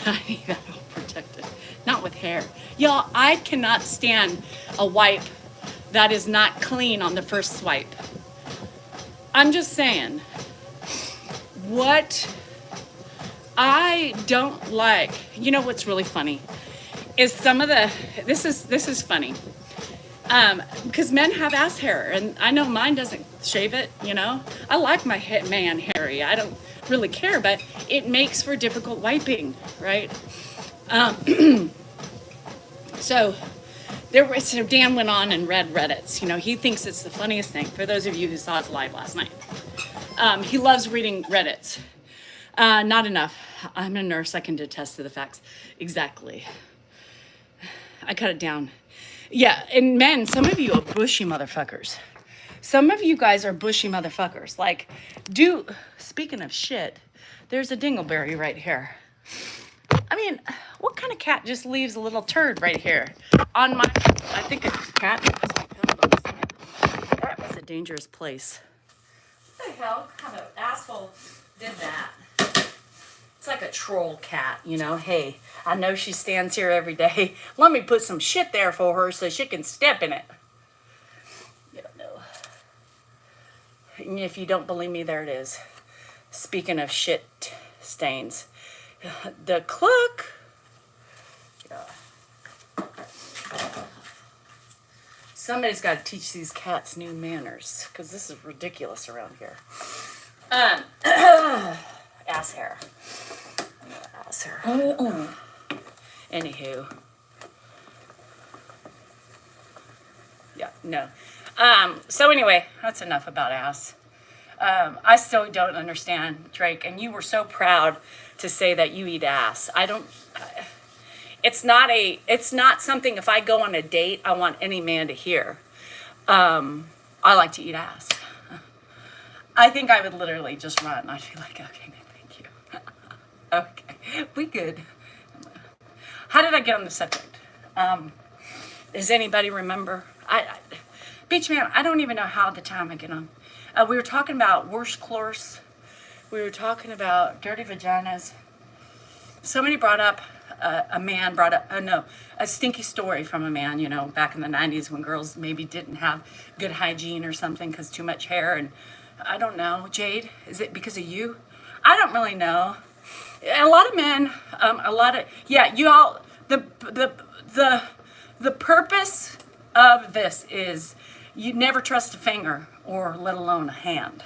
I need that all protected. Not with hair. Y'all, I cannot stand a wipe that is not clean on the first swipe. I'm just saying, what I don't like, you know what's really funny, is this is funny, because men have ass hair, and I know mine doesn't shave it, you know. I like my man hairy, I don't really care, but it makes for difficult wiping, right? So Dan went on and read Reddits. You know, he thinks it's the funniest thing. For those of you who saw his live last night, he loves reading Reddits. Not enough. I'm a nurse. I can attest to the facts. Exactly. I cut it down. Yeah, and men, some of you are bushy motherfuckers. Some of you guys are bushy motherfuckers. Like, speaking of shit, there's a dingleberry right here. I mean, what kind of cat just leaves a little turd right here on my, I think a cat. That was a dangerous place. What the hell kind of asshole did that? It's like a troll cat, you know. Hey, I know she stands here every day. Let me put some shit there for her so she can step in it. You don't know. And if you don't believe me, there it is. Speaking of shit stains. The clock. Yeah. Somebody's got to teach these cats new manners, because this is ridiculous around here. Ass hair. Ass hair. Anywho. Yeah, no. So anyway, that's enough about ass. I still don't understand, Drake, and you were so proud to say that you eat ass. It's not something, if I go on a date, I want any man to hear. I like to eat ass. I think I would literally just run. I'd be like, okay, thank you. Okay, we good. How did I get on the subject? Does anybody remember? Beach Man, I don't even know how the time I get on. We were talking about worst clorse. We were talking about dirty vaginas. Somebody brought up, a stinky story from a man, you know, back in the 90s when girls maybe didn't have good hygiene or something because too much hair. And I don't know, Jade, is it because of you? I don't really know. A lot of men, you all, the purpose of this is you never trust a finger or let alone a hand,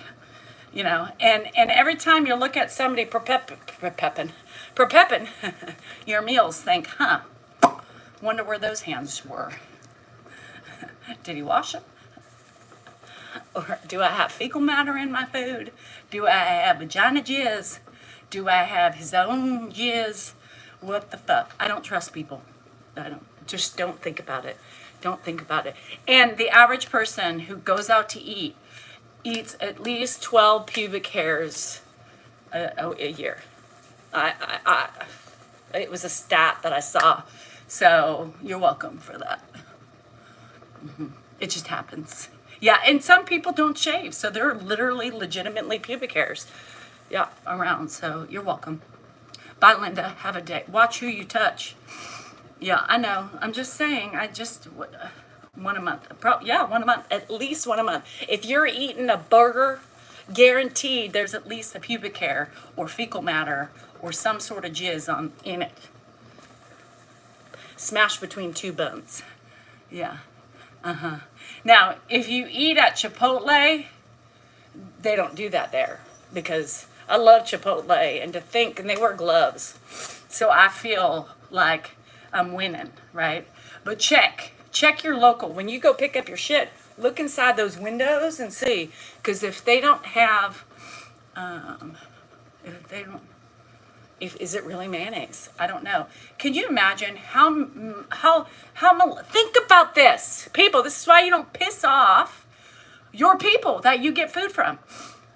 you know, and every time you look at somebody prepping your meals, think, wonder where those hands were. Did he wash them? Or do I have fecal matter in my food? Do I have vagina jizz? Do I have his own jizz? What the fuck? I don't trust people. Just don't think about it. Don't think about it. And the average person who goes out to eat eats at least 12 pubic hairs a year. It was a stat that I saw. So you're welcome for that. It just happens. Yeah, and some people don't shave, so they're literally legitimately pubic hairs. Yeah, around. So you're welcome. Bye, Linda. Have a day. Watch who you touch. Yeah, I know. I'm just saying. One a month. 1 a month. At least one a month. If you're eating a burger, guaranteed there's at least a pubic hair or fecal matter or some sort of jizz in it. Smashed between two bones. Yeah. Now, if you eat at Chipotle, they don't do that there because I love Chipotle and and they wear gloves. So I feel like I'm winning, right? But check your local. When you go pick up your shit, look inside those windows and see. Because if they don't have, if they don't, is it really mayonnaise? I don't know. Can you imagine think about this. People, this is why you don't piss off your people that you get food from.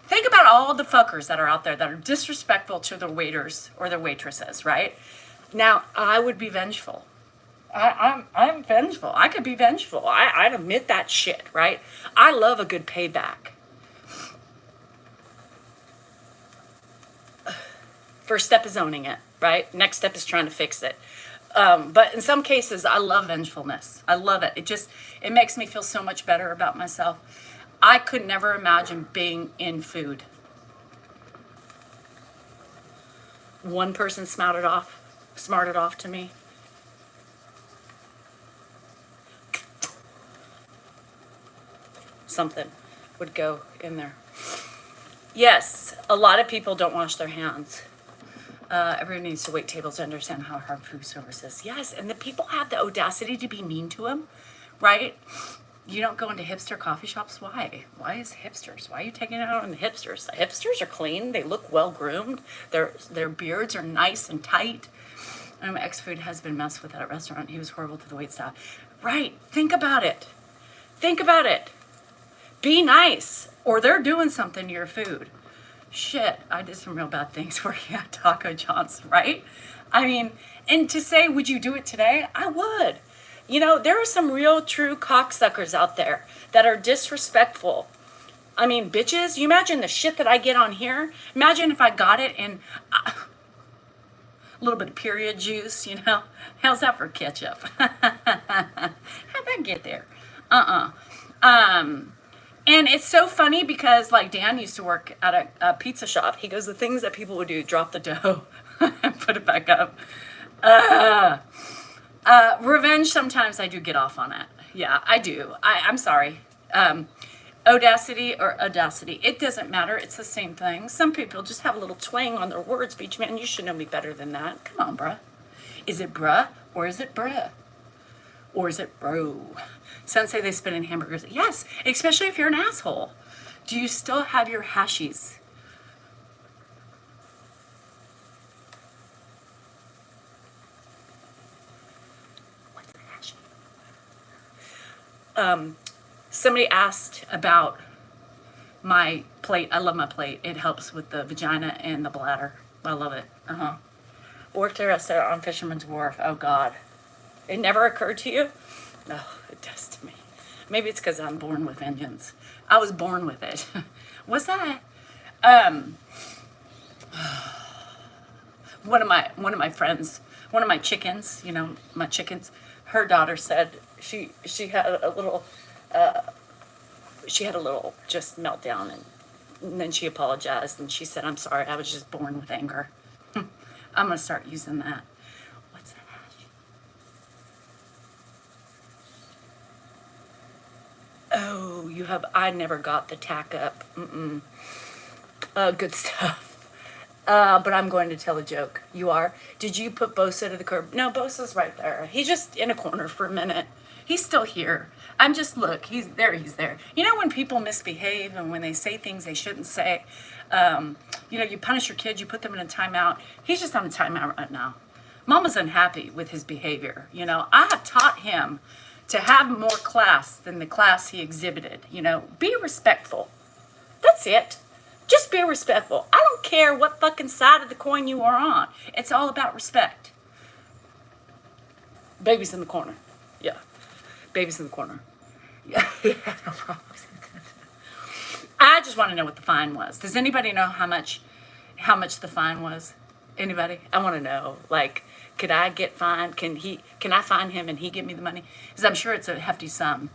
Think about all the fuckers that are out there that are disrespectful to their waiters or their waitresses, right? Now, I would be vengeful. I'm vengeful. I could be vengeful. I'd admit that shit, right? I love a good payback. First step is owning it, right? Next step is trying to fix it. But in some cases, I love vengefulness. I love it. It makes me feel so much better about myself. I could never imagine being in food. One person smarted off to me. Something would go in there. Yes, a lot of people don't wash their hands. Everyone needs to wait tables to understand how hard food service is. Yes, and the people have the audacity to be mean to them, right? You don't go into hipster coffee shops. Why? Why is hipsters? Why are you taking it out on the hipsters? The hipsters are clean. They look well groomed. Their beards are nice and tight. My ex-food husband messed with at a restaurant. He was horrible to the waitstaff. Right. Think about it. Think about it. Be nice, or they're doing something to your food. Shit, I did some real bad things working at Taco John's, right? I mean, and to say, would you do it today? I would. You know, there are some real true cocksuckers out there that are disrespectful. I mean, bitches, you imagine the shit that I get on here? Imagine if I got it in a little bit of period juice, you know? How's that for ketchup? How'd that get there? And it's so funny because, like, Dan used to work at a pizza shop. He goes, the things that people would do, drop the dough and put it back up. Revenge, sometimes I do get off on it. Yeah, I do. I'm sorry. Audacity, it doesn't matter. It's the same thing. Some people just have a little twang on their words. Beach man, you should know me better than that. Come on, bruh. Is it bruh or is it bruh? Or is it bro? Some say they spit in hamburgers. Yes, especially if you're an asshole. Do you still have your hashies? What's a hashie? Somebody asked about my plate. I love my plate. It helps with the vagina and the bladder. I love it. Worked at a restaurant on Fisherman's Wharf. Oh, God. It never occurred to you? No, it does to me. Maybe it's because I'm born with vengeance. I was born with it. What's that? One of my friends, one of my chickens, you know, my chickens, her daughter said she had a little just meltdown and then she apologized and she said, I'm sorry, I was just born with anger. I'm gonna start using that. What's that? Oh, I never got the tack up. Good stuff. But I'm going to tell a joke. You are? Did you put Bosa to the curb? No, Bosa's right there. He's just in a corner for a minute. He's still here. Look, he's there. You know when people misbehave and when they say things they shouldn't say, you know, you punish your kids, you put them in a timeout. He's just on a timeout right now. Mama's unhappy with his behavior. You know, I have taught him to have more class than the class he exhibited. You know, be respectful. That's it. Just be respectful. I don't care what fucking side of the coin you are on. It's all about respect. Baby's in the corner. Yeah. Baby's in the corner. Yeah. No problem. I just want to know what the fine was. Does anybody know how much the fine was? Anybody? I want to know. Like, could I get fined? Can I fine him and he give me the money? Because I'm sure it's a hefty sum.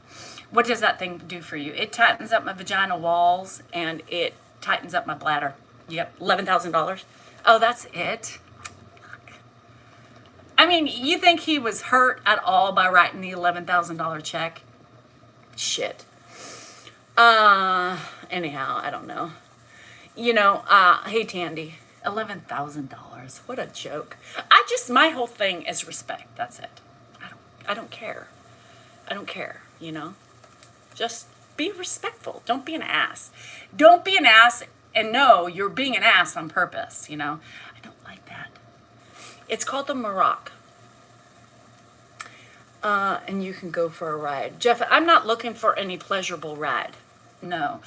What does that thing do for you? It tightens up my vagina walls and it tightens up my bladder. Yep, $11,000. Oh, that's it? I mean, you think he was hurt at all by writing the $11,000 check? Shit. Anyhow, I don't know. Hey Tandy, $11,000. What a joke. My whole thing is respect. That's it. I don't care. I don't care, Just be respectful. Don't be an ass. Don't be an ass and know you're being an ass on purpose, I don't like that. It's called the Maroc. And you can go for a ride. Jeff, I'm not looking for any pleasurable ride. No.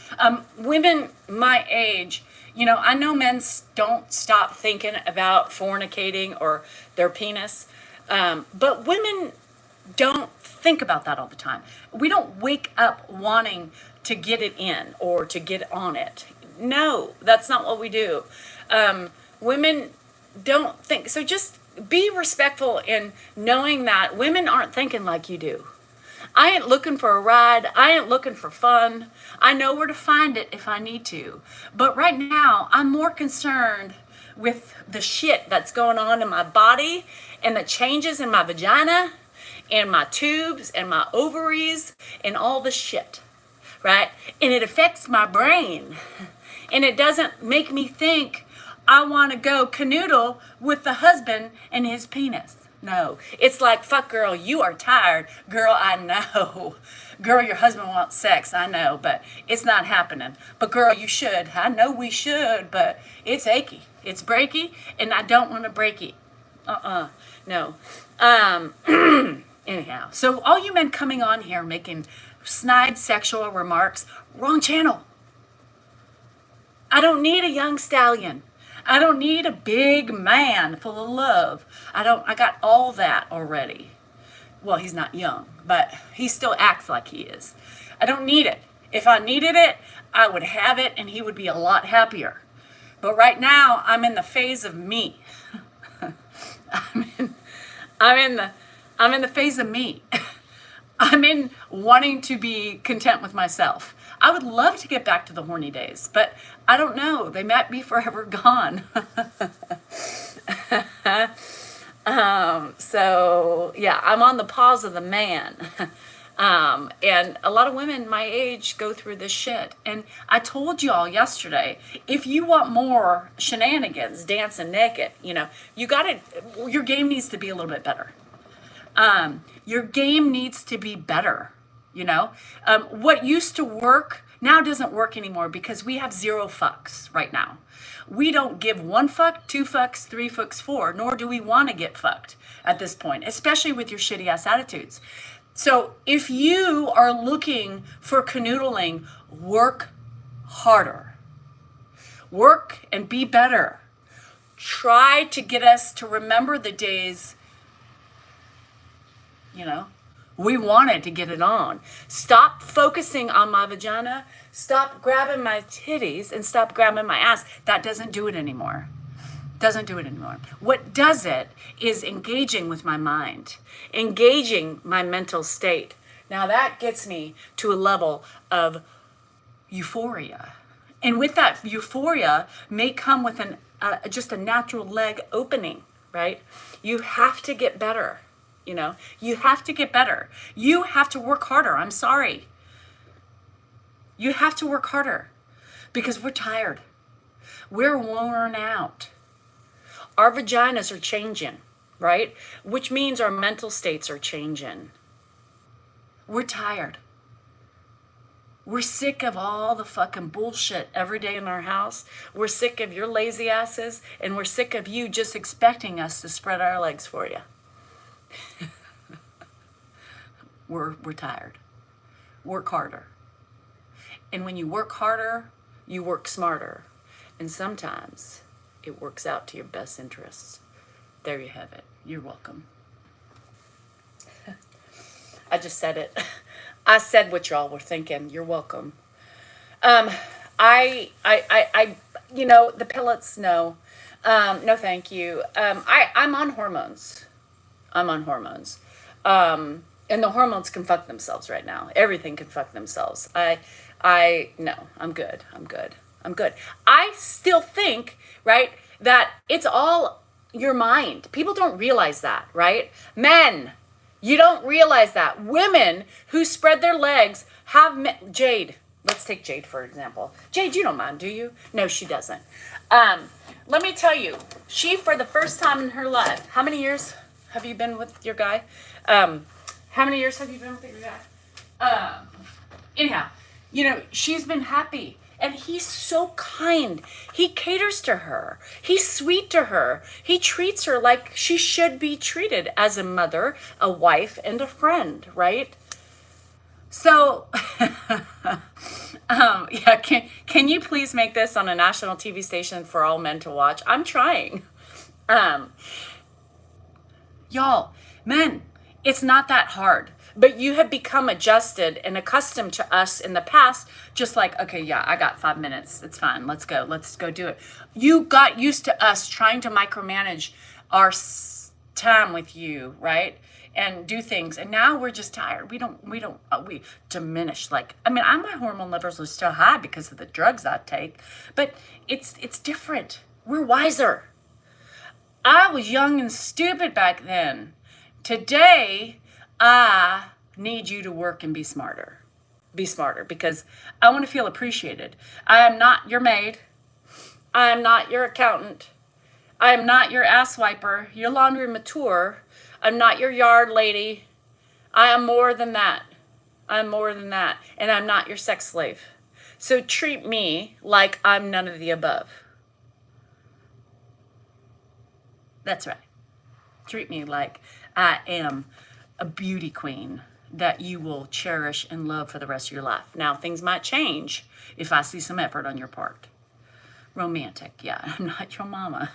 Women my age, I know men don't stop thinking about fornicating or their penis, but women don't think about that all the time. We don't wake up wanting to get it in or to get on it. No, that's not what we do. Women don't think. So just be respectful in knowing that women aren't thinking like you do. I ain't looking for a ride. I ain't looking for fun. I know where to find it if I need to. But right now, I'm more concerned with the shit that's going on in my body and the changes in my vagina and my tubes and my ovaries and all the shit, right? And it affects my brain. And it doesn't make me think I want to go canoodle with the husband and his penis. No, it's like, fuck girl, you are tired. Girl, I know. Girl, your husband wants sex, I know, but it's not happening. But girl, you should. I know we should, but it's achy. It's breaky, and I don't want to break it. No. Anyhow, so all you men coming on here making snide sexual remarks, wrong channel. I don't need a young stallion. I don't need a big man full of love. I got all that already. Well, he's not young, but he still acts like he is. I don't need it. If I needed it, I would have it and he would be a lot happier. But right now, I'm in the phase of me. I'm in the phase of me. I'm in wanting to be content with myself. I would love to get back to the horny days, but I don't know. They might be forever gone. So yeah, I'm on the pause of the man. And a lot of women my age go through this shit. And I told y'all yesterday, if you want more shenanigans, dancing naked, your game needs to be a little bit better. Your game needs to be better. What used to work now doesn't work anymore because we have 0 fucks right now. We don't give 1 fuck, 2 fucks, 3 fucks, 4, nor do we want to get fucked at this point, especially with your shitty ass attitudes. So if you are looking for canoodling, work harder. Work and be better. Try to get us to remember the days, we wanted to get it on. Stop focusing on my vagina. Stop grabbing my titties and stop grabbing my ass. That doesn't do it anymore. Doesn't do it anymore. What does it is engaging with my mind, engaging my mental state. Now that gets me to a level of euphoria. And with that euphoria may come with just a natural leg opening, right? You have to get better. You have to get better. You have to work harder. I'm sorry. You have to work harder because we're tired. We're worn out. Our vaginas are changing, right? Which means our mental states are changing. We're tired. We're sick of all the fucking bullshit every day in our house. We're sick of your lazy asses, and we're sick of you just expecting us to spread our legs for you. We're tired. Work harder. And when you work harder, you work smarter. And sometimes it works out to your best interests. There you have it. You're welcome. I just said it. I said what y'all were thinking. You're welcome. The pellets, no. No, thank you. I'm on hormones. And the hormones can fuck themselves right now. Everything can fuck themselves. No, I'm good. I still think, right, that it's all your mind. People don't realize that, right? Men, You don't realize that. Women who spread their legs have Jade. Let's take Jade for example. Jade, you don't mind, do you? No, she doesn't. Let me tell you, she, for the first time in her life, how many years have you been with your guy? How many years have you been with your guy? Anyhow, she's been happy. And he's so kind. He caters to her. He's sweet to her. He treats her like she should be treated as a mother, a wife, and a friend, right? So, yeah, can you please make this on a national TV station for all men to watch? I'm trying. Y'all, men, it's not that hard. But you have become adjusted and accustomed to us in the past, just like, okay, yeah, I got 5 minutes. It's fine. Let's go do it. You got used to us trying to micromanage our time with you, right? And do things. And now we're just tired. We diminish. Like, I mean, my hormone levels are still high because of the drugs I take, but it's different. We're wiser. I was young and stupid back then. Today, I need you to work and be smarter. Be smarter because I want to feel appreciated. I am not your maid. I am not your accountant. I am not your ass wiper, your laundry mature. I'm not your yard lady. I am more than that. I'm more than that. And I'm not your sex slave. So treat me like I'm none of the above. That's right. Treat me like I am a beauty queen that you will cherish and love for the rest of your life. Now, things might change if I see some effort on your part. Romantic, yeah, I'm not your mama.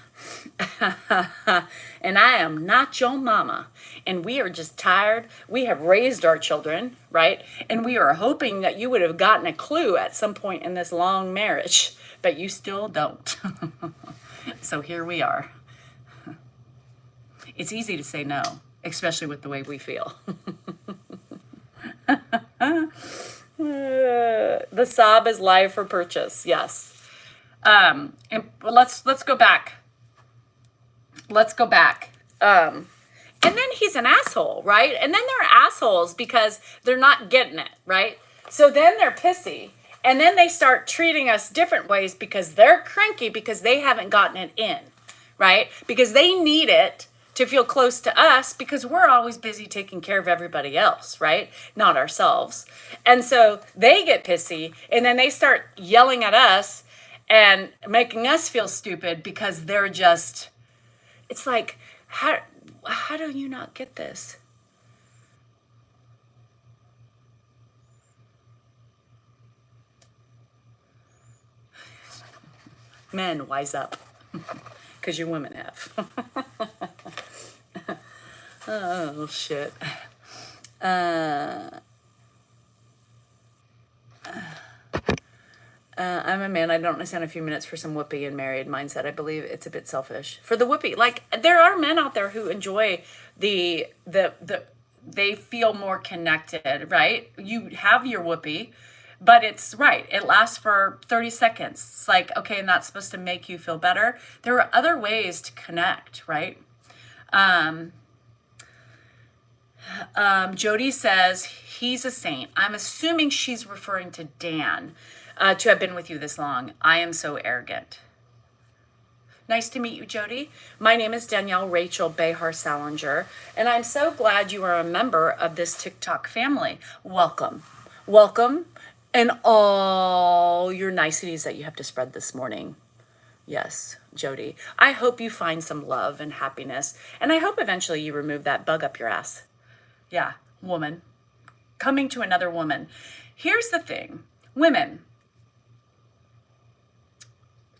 And I am not your mama. And we are just tired. We have raised our children, right? And we are hoping that you would have gotten a clue at some point in this long marriage, but you still don't. So here we are. It's easy to say no, especially with the way we feel. The sob is live for purchase. Yes. And let's go back. Let's go back. And then he's an asshole, right? And then they're assholes because they're not getting it, right? So then they're pissy. And then they start treating us different ways because they're cranky because they haven't gotten it in, right? Because they need it to feel close to us because we're always busy taking care of everybody else, right? Not ourselves. And so they get pissy and then they start yelling at us and making us feel stupid because they're just, it's like, how do you not get this? Men, wise up. Because you women have. Oh, shit. I'm a man. I don't understand a few minutes for some whoopee and married mindset. I believe it's a bit selfish. For the whoopee, like, there are men out there who enjoy they feel more connected, right? You have your whoopee, but it's right. It lasts for 30 seconds. It's like, okay, and that's supposed to make you feel better. There are other ways to connect, right? Jody says he's a saint. I'm assuming she's referring to Dan, to have been with you this long. I am so arrogant. Nice to meet you, Jody. My name is Danielle Rachel Behar Salinger, and I'm so glad you are a member of this TikTok family. Welcome. Welcome, and all your niceties that you have to spread this morning. Yes, Jody. I hope you find some love and happiness, and I hope eventually you remove that bug up your ass. Yeah, woman. Coming to another woman. Here's the thing. Women,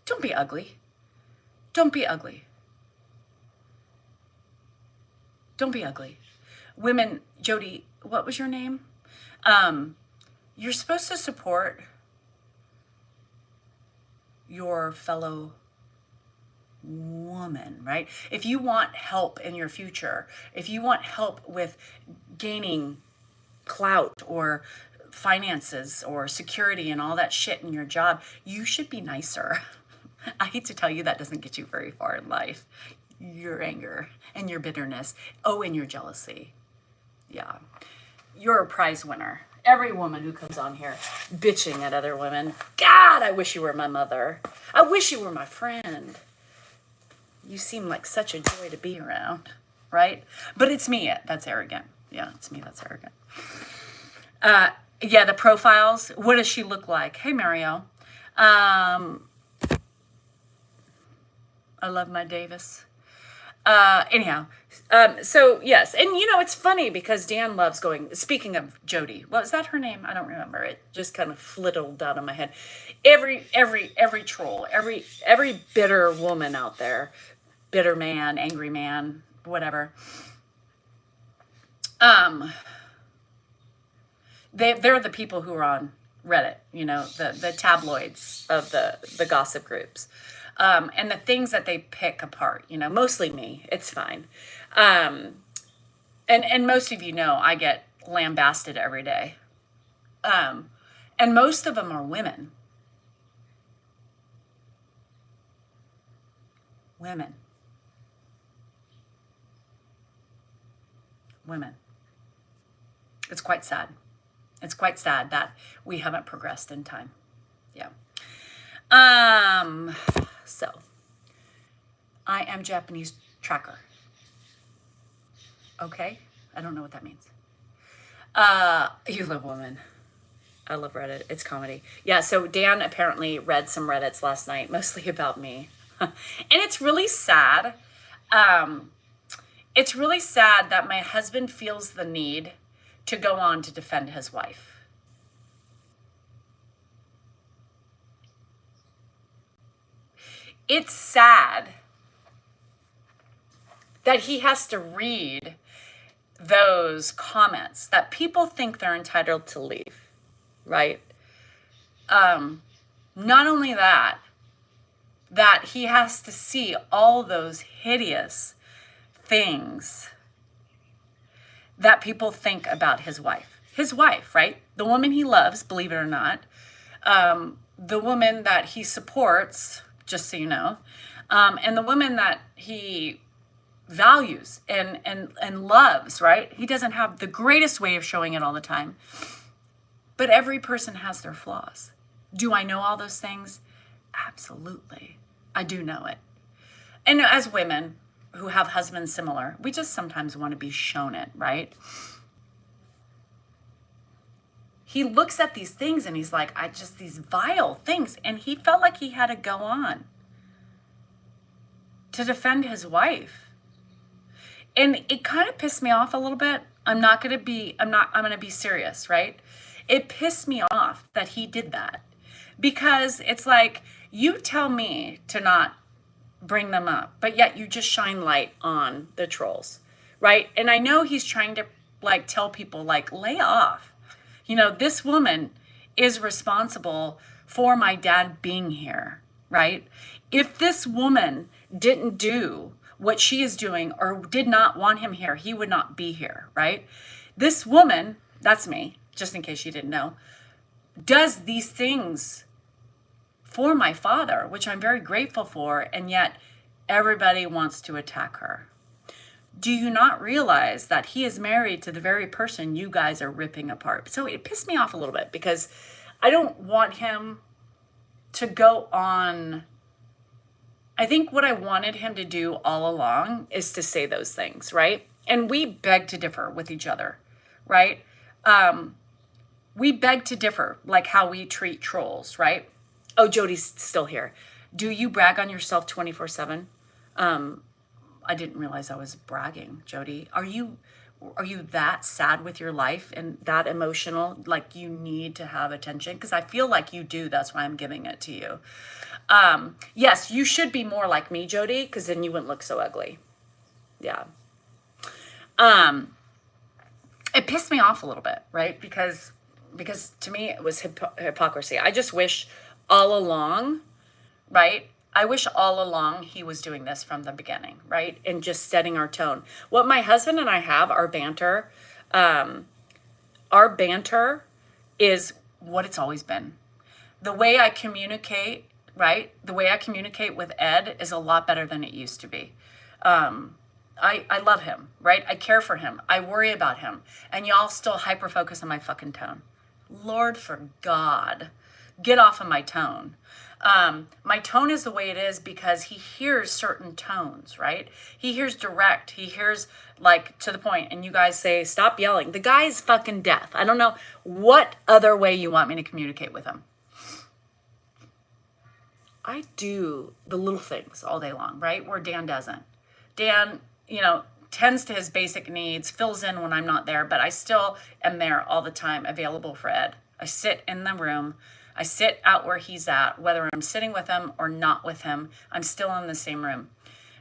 don't be ugly. Don't be ugly. Don't be ugly. Women, Jody, what was your name? You're supposed to support your fellow woman, right? If you want help in your future, if you want help with gaining clout or finances or security and all that shit in your job, you should be nicer. I hate to tell you that doesn't get you very far in life. Your anger and your bitterness. Oh, and your jealousy. Yeah. You're a prize winner. Every woman who comes on here bitching at other women. God, I wish you were my mother. I wish you were my friend. You seem like such a joy to be around, right? But it's me that's arrogant. Yeah, it's me that's arrogant. Yeah, the profiles. What does she look like? Hey, Mario. Um, I love my Davis. Anyhow, so yes, and it's funny because Dan loves going. Speaking of Jody, what was that her name? I don't remember. It just kind of flittled out of my head. Every troll, every bitter woman out there, bitter man, angry man, whatever. They're the people who are on Reddit, the tabloids of the gossip groups. And the things that they pick apart, mostly me, it's fine. And most of I get lambasted every day. And most of them are women. Women. Women. It's quite sad. It's quite sad that we haven't progressed in time. Yeah. So I am Japanese tracker. Okay? I don't know what that means. You love women. I love Reddit. It's comedy. Yeah, so Dan apparently read some Reddits last night, mostly about me. And it's really sad. It's really sad that my husband feels the need to go on to defend his wife. It's sad that he has to read those comments that people think they're entitled to leave, right? Not only that he has to see all those hideous things that people think about his wife. His wife, right? The woman he loves, believe it or not. The woman that he supports, just so you know. And the woman that he values and loves, right? He doesn't have the greatest way of showing it all the time. But every person has their flaws. Do I know all those things? Absolutely. I do know it. And as women who have husbands similar, we just sometimes want to be shown it, right? He looks at these things and he's like, these vile things. And he felt like he had to go on to defend his wife. And it kind of pissed me off a little bit. I'm going to be serious, right? It pissed me off that he did that because it's like, you tell me to not bring them up, but yet you just shine light on the trolls, right? And I know he's trying to tell people lay off. This woman is responsible for my dad being here, right? If this woman didn't do what she is doing or did not want him here, he would not be here, right? This woman, that's me, just in case you didn't know, does these things for my father, which I'm very grateful for, and yet everybody wants to attack her. Do you not realize that he is married to the very person you guys are ripping apart? So it pissed me off a little bit because I don't want him to go on. I think what I wanted him to do all along is to say those things, right? And we beg to differ with each other, right? We beg to differ, like how we treat trolls, right? Oh, Jody's still here. Do you brag on yourself 24/7? I didn't realize I was bragging, Jody. Are you that sad with your life and that emotional, like you need to have attention? Because I feel like you do. That's why I'm giving it to you. Yes, you should be more like me, Jody, because then you wouldn't look so ugly. Yeah. It pissed me off a little bit, right? Because to me it was hypocrisy. I just wish all along, right? I wish all along he was doing this from the beginning, right? And just setting our tone. What my husband and I have, our banter is what it's always been. The way I communicate, right? The way I communicate with Ed is a lot better than it used to be. I love him, right? I care for him. I worry about him. And y'all still hyper focus on my fucking tone. Lord for God, get off of my tone. My tone is the way it is because he hears certain tones, right? He hears direct. He hears like to the point, and you guys say, stop yelling. The guy is fucking deaf. I don't know what other way you want me to communicate with him. I do the little things all day long, right? Where Dan doesn't. Dan, tends to his basic needs, fills in when I'm not there, but I still am there all the time, available for Ed. I sit in the room. I sit out where he's at, whether I'm sitting with him or not with him, I'm still in the same room.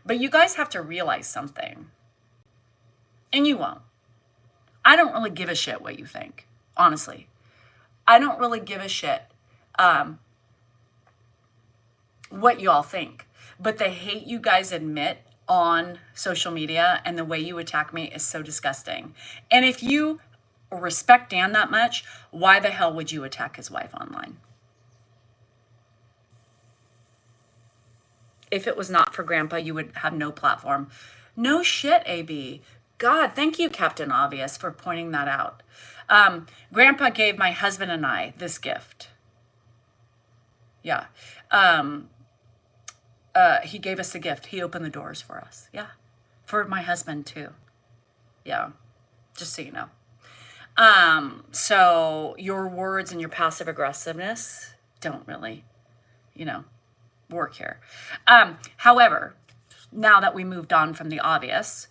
But you guys have to realize something. And you won't. I don't really give a shit what you think, honestly. I don't really give a shit what you all think. But the hate you guys admit on social media and the way you attack me is so disgusting. And if you respect Dan that much, why the hell would you attack his wife online? If it was not for Grandpa, you would have no platform. No shit, AB. God, thank you, Captain Obvious, for pointing that out. Grandpa gave my husband and I this gift. Yeah. He gave us a gift. He opened the doors for us. Yeah. For my husband, too. Yeah. Just so you know. So your words and your passive aggressiveness don't really, work here. However, now that we moved on from the obvious,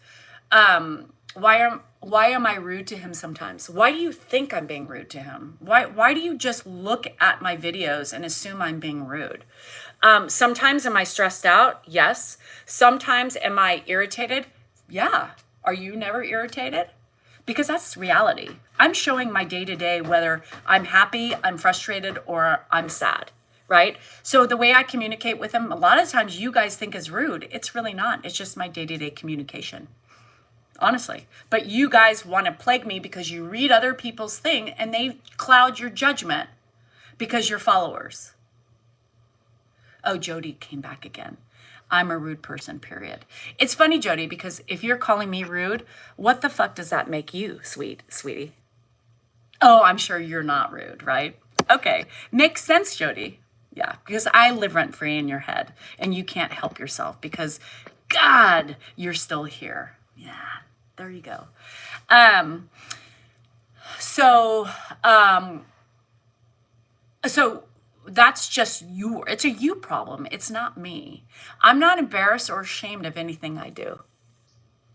why am I rude to him sometimes? Why do you think I'm being rude to him? Why do you just look at my videos and assume I'm being rude? Sometimes am I stressed out? Yes. Sometimes am I irritated? Yeah. Are you never irritated? Because that's reality. I'm showing my day-to-day, whether I'm happy, I'm frustrated, or I'm sad, right? So the way I communicate with him, a lot of times you guys think is rude. It's really not. It's just my day-to-day communication, honestly. But you guys want to plague me because you read other people's thing and they cloud your judgment because you're followers. Oh, Jody came back again. I'm a rude person, period. It's funny, Jody, because if you're calling me rude, what the fuck does that make you, sweetie? Oh, I'm sure you're not rude, right? Okay, makes sense, Jody. Yeah, because I live rent-free in your head, and you can't help yourself because, God, you're still here. Yeah, there you go. So that's just it's a you problem. It's not me. I'm not embarrassed or ashamed of anything I do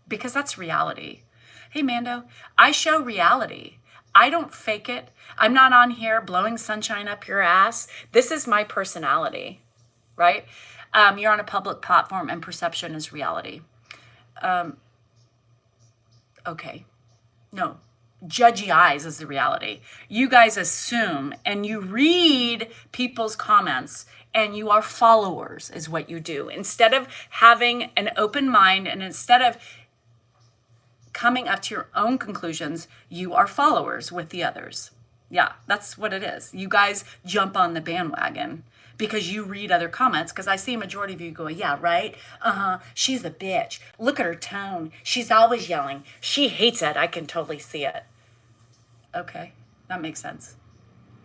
because that's reality. Hey, Mando, I show reality. I don't fake it. I'm not on here blowing sunshine up your ass. This is my personality, right? You're on a public platform and perception is reality. Okay. No. Judgy eyes is the reality. You guys assume and you read people's comments and you are followers is what you do. Instead of having an open mind and instead of coming up to your own conclusions, you are followers with the others. Yeah, that's what it is. You guys jump on the bandwagon because you read other comments, because I see a majority of you go, yeah, right? She's a bitch. Look at her tone. She's always yelling. She hates it. I can totally see it. Okay, that makes sense.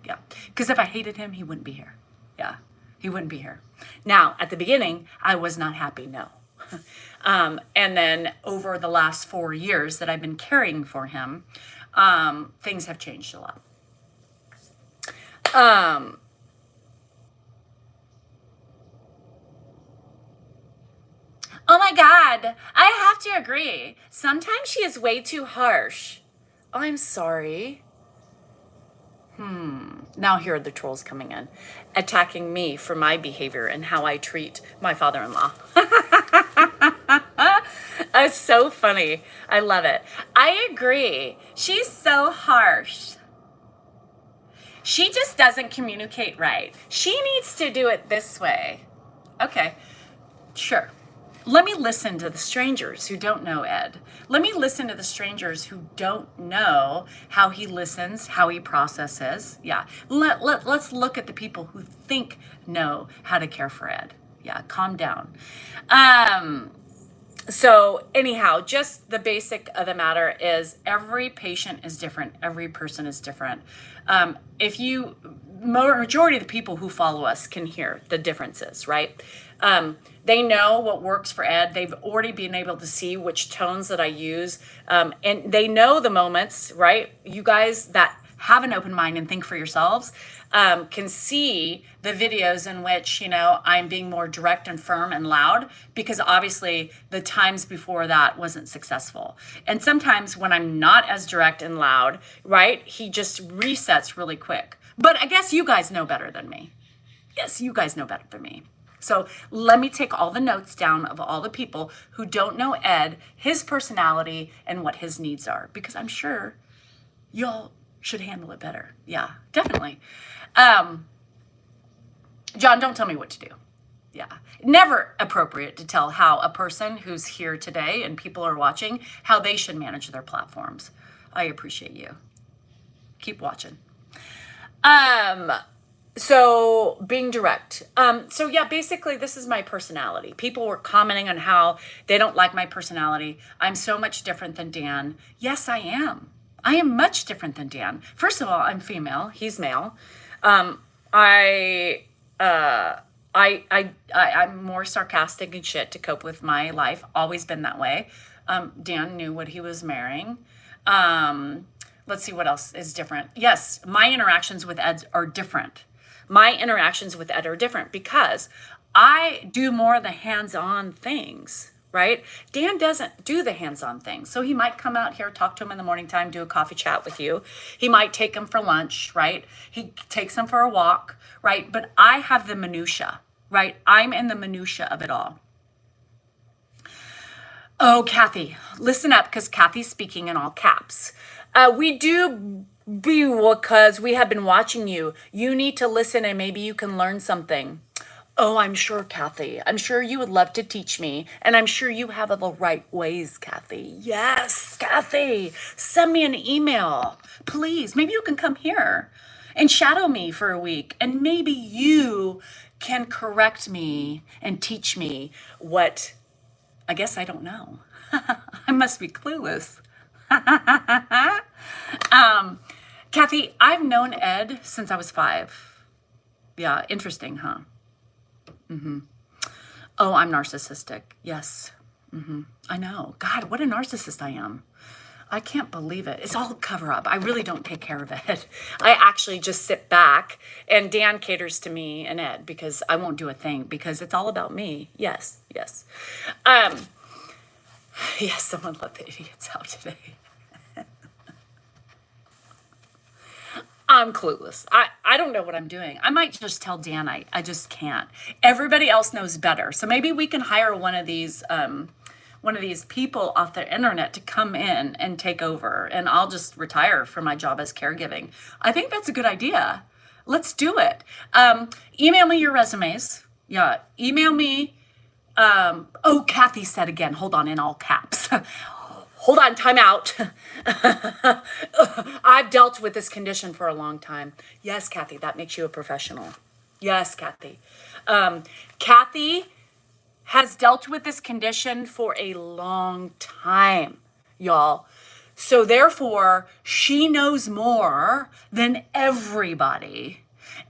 Yeah, because if I hated him, he wouldn't be here. Yeah, he wouldn't be here. Now, at the beginning, I was not happy, no. And then over the last 4 years that I've been caring for him, things have changed a lot. Oh my God, I have to agree. Sometimes she is way too harsh. I'm sorry. Now here are the trolls coming in, attacking me for my behavior and how I treat my father-in-law. It's so funny. I love it. I agree. She's so harsh. She just doesn't communicate right. She needs to do it this way. Okay, sure. Let me listen to the strangers who don't know Ed. Let me listen to the strangers who don't know how he listens, how he processes. Yeah, let's look at the people who know how to care for Ed. Yeah, calm down. So anyhow, just the basic of the matter is every patient is different. Every person is different. If you, majority of the people who follow us can hear the differences, right? They know what works for Ed. They've already been able to see which tones that I use. And they know the moments, right? You guys that have an open mind and think for yourselves, can see the videos in which, I'm being more direct and firm and loud, because obviously the times before that wasn't successful. And sometimes when I'm not as direct and loud, right, he just resets really quick. But I guess you guys know better than me. Yes, you guys know better than me. So let me take all the notes down of all the people who don't know Ed, his personality, and what his needs are, because I'm sure y'all should handle it better. Yeah, definitely. John, don't tell me what to do. Yeah, never appropriate to tell how a person who's here today and people are watching, how they should manage their platforms. I appreciate you. Keep watching. So being direct. So yeah, basically this is my personality. People were commenting on how they don't like my personality. I'm so much different than Dan. Yes, I am. I am much different than Dan. First of all, I'm female. He's male. I'm more sarcastic and shit to cope with my life. Always been that way. Dan knew what he was marrying. Let's see what else is different. Yes, my interactions with Ed are different. My interactions with Ed are different because I do more of the hands-on things, right? Dan doesn't do the hands-on things. So he might come out here, talk to him in the morning time, do a coffee chat with you. He might take him for lunch, right? He takes him for a walk, right? But I have the minutia, right? I'm in the minutia of it all. Oh, Kathy, listen up, because Kathy's speaking in all caps. We do because we have been watching you. You need to listen and maybe you can learn something. Oh, I'm sure, Kathy. I'm sure you would love to teach me. And I'm sure you have the right ways, Kathy. Yes, Kathy. Send me an email, please. Maybe you can come here and shadow me for a week. And maybe you can correct me and teach me what I guess I don't know. I must be clueless. Kathy, I've known Ed since I was 5. Yeah, interesting, huh? Oh, I'm narcissistic. Yes. I know. God, what a narcissist I am. I can't believe it. It's all a cover up. I really don't take care of it. I actually just sit back and Dan caters to me and Ed because I won't do a thing because it's all about me. Yes, yes. Yes, someone let the idiots out today. I'm clueless. I don't know what I'm doing. I might just tell Dan I just can't. Everybody else knows better. So maybe we can hire one of these people off the internet to come in and take over, and I'll just retire from my job as caregiving. I think that's a good idea. Let's do it. Email me your resumes. Yeah, email me. Oh, Kathy said again, hold on, in all caps. Hold on, time out. I've dealt with this condition for a long time. Yes, Kathy, that makes you a professional. Yes, Kathy. Kathy has dealt with this condition for a long time, y'all. So therefore, she knows more than everybody.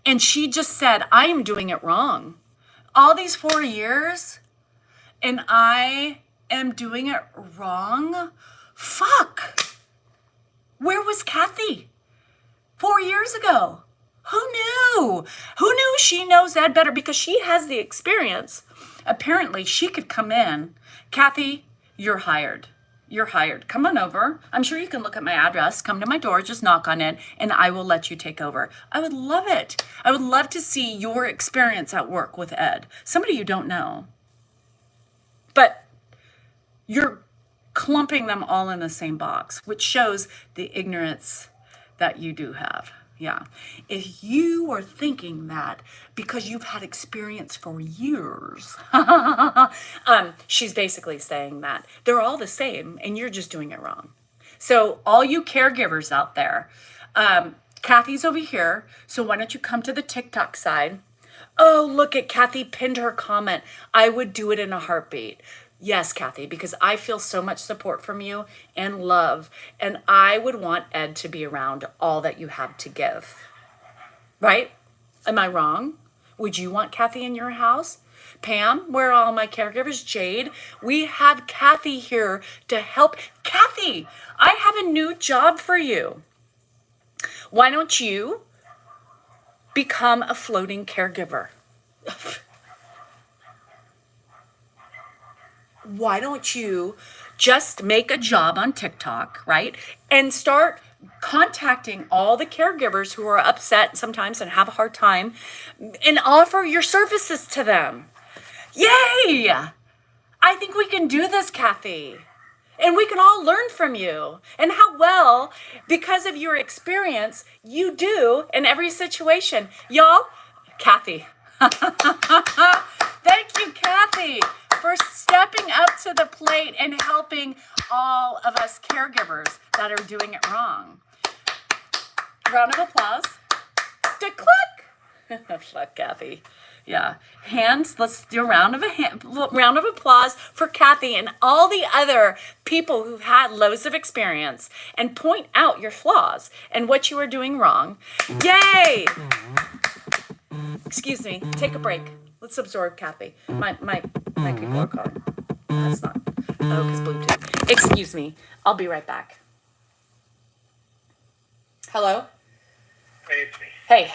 And she just said, I am doing it wrong. All these 4 years, and I am doing it wrong? Fuck. Where was Kathy 4 years ago? Who knew? Who knew she knows Ed better because she has the experience? Apparently, she could come in. Kathy, you're hired. You're hired. Come on over. I'm sure you can look at my address. Come to my door, just knock on it, and I will let you take over. I would love it. I would love to see your experience at work with Ed. Somebody you don't know. But you're clumping them all in the same box, which shows the ignorance that you do have. Yeah. If you are thinking that because you've had experience for years, she's basically saying that they're all the same and you're just doing it wrong. So all you caregivers out there, Kathy's over here. So why don't you come to the TikTok side? Oh, look at Kathy pinned her comment. I would do it in a heartbeat. Yes, Kathy, because I feel so much support from you and love, and I would want Ed to be around all that you have to give. Right? Am I wrong? Would you want Kathy in your house? Pam, where are all my caregivers? Jade, we have Kathy here to help. Kathy, I have a new job for you. Why don't you become a floating caregiver? Why don't you just make a job on TikTok, right? And start contacting all the caregivers who are upset sometimes and have a hard time and offer your services to them. Yay! I think we can do this, Kathy. And we can all learn from you and how well, because of your experience, you do in every situation. Y'all, Kathy. Thank you, Kathy, for stepping up to the plate and helping all of us caregivers that are doing it wrong. Round of applause. Click. Fuck, Kathy. Yeah. Hands. Let's do a round of applause for Kathy and all the other people who've had loads of experience and point out your flaws and what you are doing wrong. Yay! Excuse me. Take a break. Let's absorb Kathy. My people are calling. That's not. Oh, because Bluetooth. Excuse me. I'll be right back. Hello? Hey, it's me. Hey.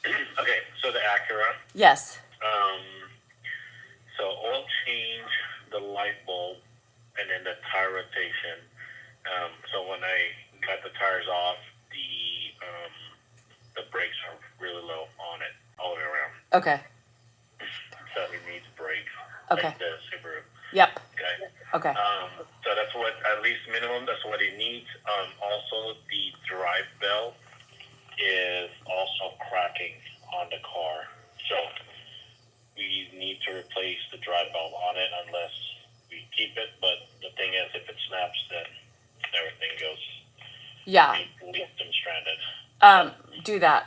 Okay, so the Acura. Yes. So oil change, the light bulb, and then the tire rotation. So when I got the tires off, the brakes are really low on it all the way around. Okay. So it needs brakes. Okay. Like the Subaru. Yep. Okay. Okay. So that's what, at least minimum, that's what it needs. Also, the drive bell is also cracking on the car. So we need to replace the drive bulb on it unless we keep it. But the thing is, if it snaps, then everything goes. Yeah. Leave them stranded. Do that.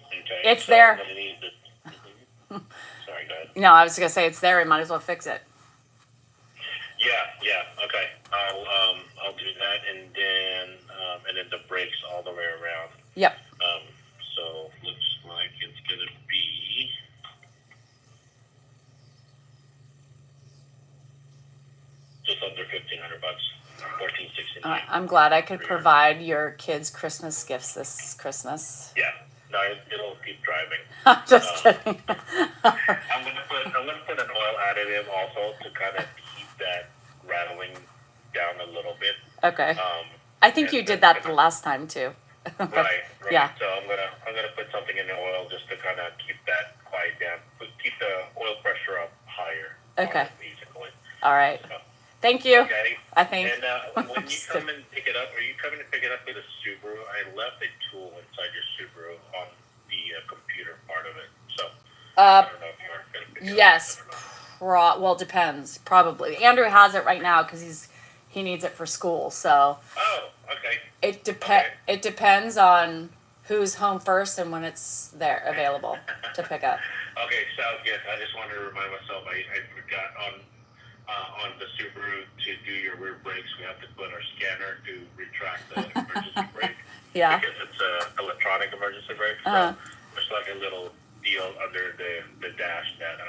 Okay. It's so there. I'm gonna need Sorry, go ahead. No, I was gonna say it's there. We might as well fix it. Yeah. Okay. I'll do that, and then the brakes all the way around. Yep. So looks like it's gonna be just under $1,500, $1,469. I'm glad I could provide your kids Christmas gifts this Christmas. Yeah. No, it'll keep driving. I'm just kidding. I'm gonna put an oil additive also to kind of keep that rattling down a little bit. Okay. I think you did that the last time too. Right. Yeah. So I'm gonna put something in the oil just to kind of keep that quiet down, keep the oil pressure up higher. Okay. Basically. All right. So, Thank you. okay. I think. And when you come and pick it up, are you coming to pick it up with a Subaru? I left a tool inside your Subaru on the computer part of it. So I don't know if you're going to pick it up. Yes. I don't know. Well, depends. Probably. Andrew has it right now because he needs it for school. So Oh, okay. it depends on who's home first and when it's there available to pick up. Okay, sounds good. I just wanted to remind myself I forgot on the Subaru to do your rear brakes. We have to put our scanner to retract the emergency brake. Yeah. Because it's an electronic emergency brake. So there's like a little deal under the dash that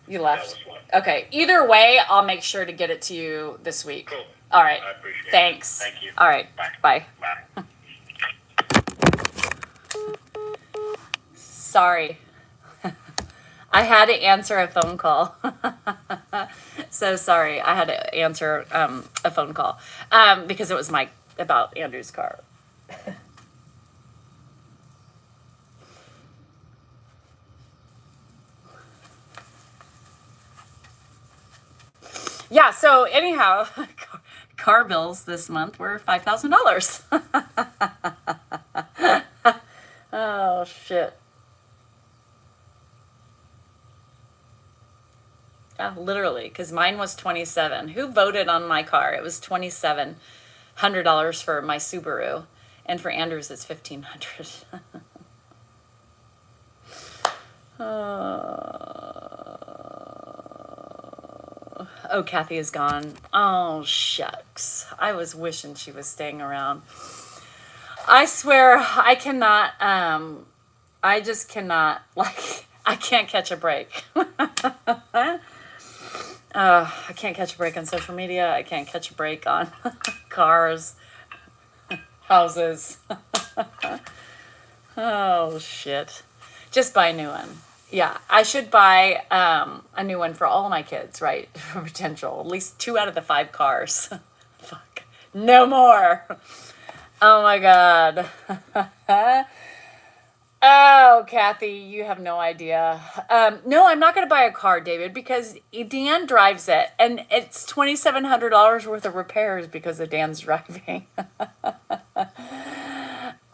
You left. That was one. Okay. Either way, I'll make sure to get it to you this week. Cool. All right. I appreciate it. Thanks. Thank you. All right. Bye. Bye. Sorry. I had to answer a phone call. So sorry. I had to answer a phone call because it was about Andrew's car. Yeah, so anyhow, car bills this month were $5,000. Oh, shit. Yeah, literally, because mine was 27. Who voted on my car? It was $2,700 for my Subaru, and for Andrews, it's $1,500. Oh, Kathy is gone. Oh, shucks. I was wishing she was staying around. I swear I cannot, I just cannot, like, I can't catch a break. I can't catch a break on social media. I can't catch a break on cars, houses. Oh, shit. Just buy a new one. Yeah, I should buy a new one for all my kids, right? For potential. At least 2 out of the 5 cars. Fuck. No more. Oh my God. Oh, Kathy, you have no idea. No, I'm not going to buy a car, David, because Dan drives it, and it's $2,700 worth of repairs because of Dan's driving.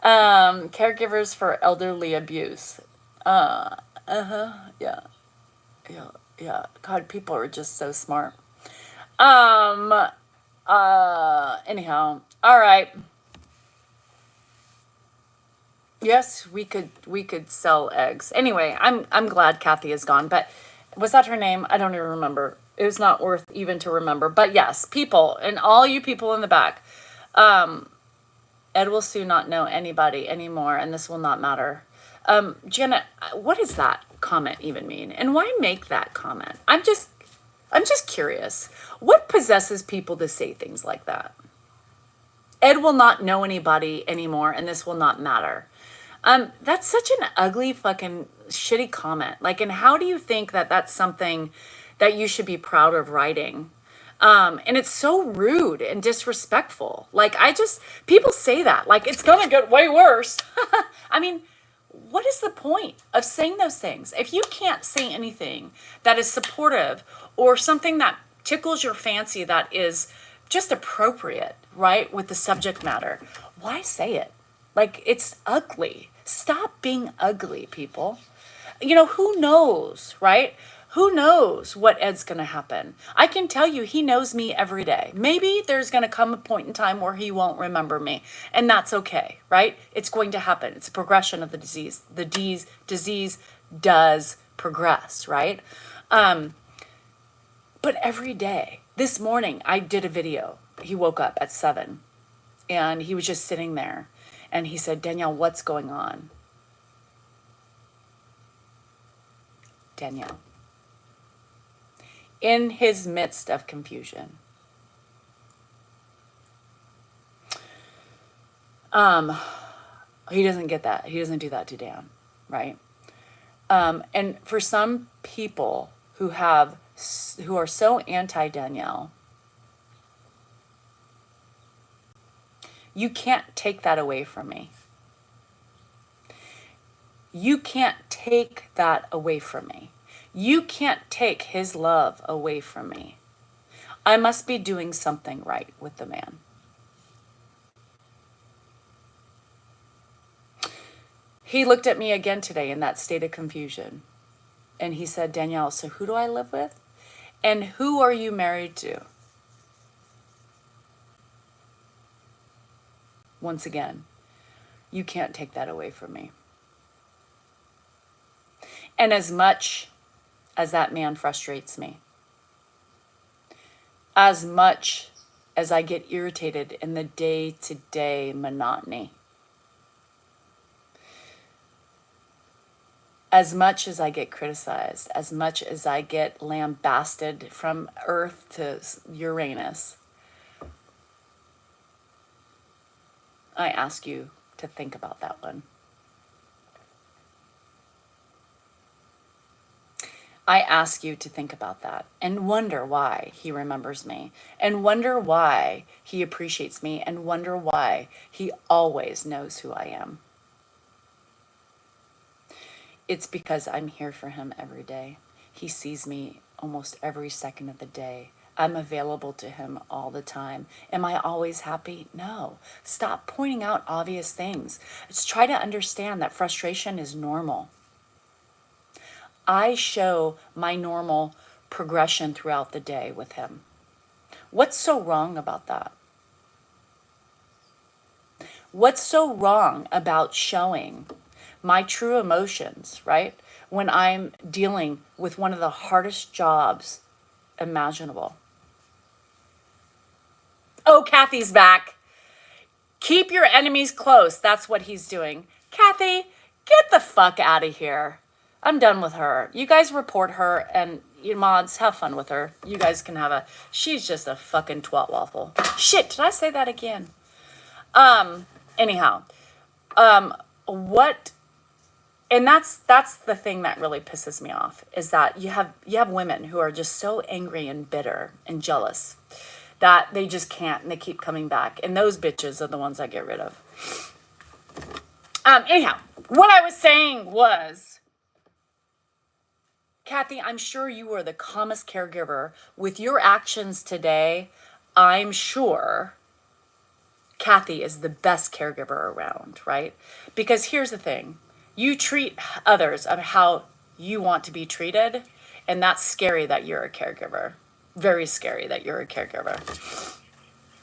Caregivers for elderly abuse. Yeah, yeah. God, people are just so smart. Anyhow, all right. Yes, we could sell eggs. Anyway, I'm glad Kathy is gone, but was that her name? I don't even remember. It was not worth even to remember. But yes, people, and all you people in the back, Ed will soon not know anybody anymore, and this will not matter. Janet, what does that comment even mean? And why make that comment? I'm just curious. What possesses people to say things like that? Ed will not know anybody anymore, and this will not matter. That's such an ugly fucking shitty comment. Like, and how do you think that that's something that you should be proud of writing? And it's so rude and disrespectful. Like, people say that, like, it's gonna get way worse. I mean, what is the point of saying those things? If you can't say anything that is supportive or something that tickles your fancy that is just appropriate, right, with the subject matter, why say it? Like, it's ugly. Stop being ugly, people. Who knows, right? Who knows what Ed's going to happen? I can tell you, he knows me every day. Maybe there's going to come a point in time where he won't remember me, and that's okay, right? It's going to happen. It's a progression of the disease. The disease does progress, right? But every day, this morning, I did a video. He woke up at 7, and he was just sitting there, and he said, Danielle, what's going on? Danielle. In his midst of confusion. He doesn't get that. He doesn't do that to Dan, right? And for some people who are so anti-Danielle, you can't take that away from me. You can't take that away from me. You can't take his love away from me. I must be doing something right with the man. He looked at me again today in that state of confusion. And he said, Danielle, so who do I live with? And who are you married to? Once again, you can't take that away from me. And as much as that man frustrates me, as much as I get irritated in the day-to-day monotony, as much as I get criticized, as much as I get lambasted from Earth to Uranus, I ask you to think about that one. I ask you to think about that and wonder why he remembers me, and wonder why he appreciates me, and wonder why he always knows who I am. It's because I'm here for him every day. He sees me almost every second of the day. I'm available to him all the time. Am I always happy? No. Stop pointing out obvious things. Let's try to understand that frustration is normal. I show my normal progression throughout the day with him. What's so wrong about that? What's so wrong about showing my true emotions, right? When I'm dealing with one of the hardest jobs imaginable. Oh, Kathy's back. Keep your enemies close. That's what he's doing. Kathy, get the fuck out of here. I'm done with her. You guys report her, and you mods, have fun with her. You guys can have she's just a fucking twat waffle. Shit, did I say that again? Anyhow, what, and that's the thing that really pisses me off, is that you have women who are just so angry and bitter and jealous that they just can't, and they keep coming back. And those bitches are the ones I get rid of. Anyhow, what I was saying was, Kathy, I'm sure you are the calmest caregiver. With your actions today, I'm sure Kathy is the best caregiver around, right? Because here's the thing. You treat others of how you want to be treated, and that's scary that you're a caregiver. Very scary that you're a caregiver.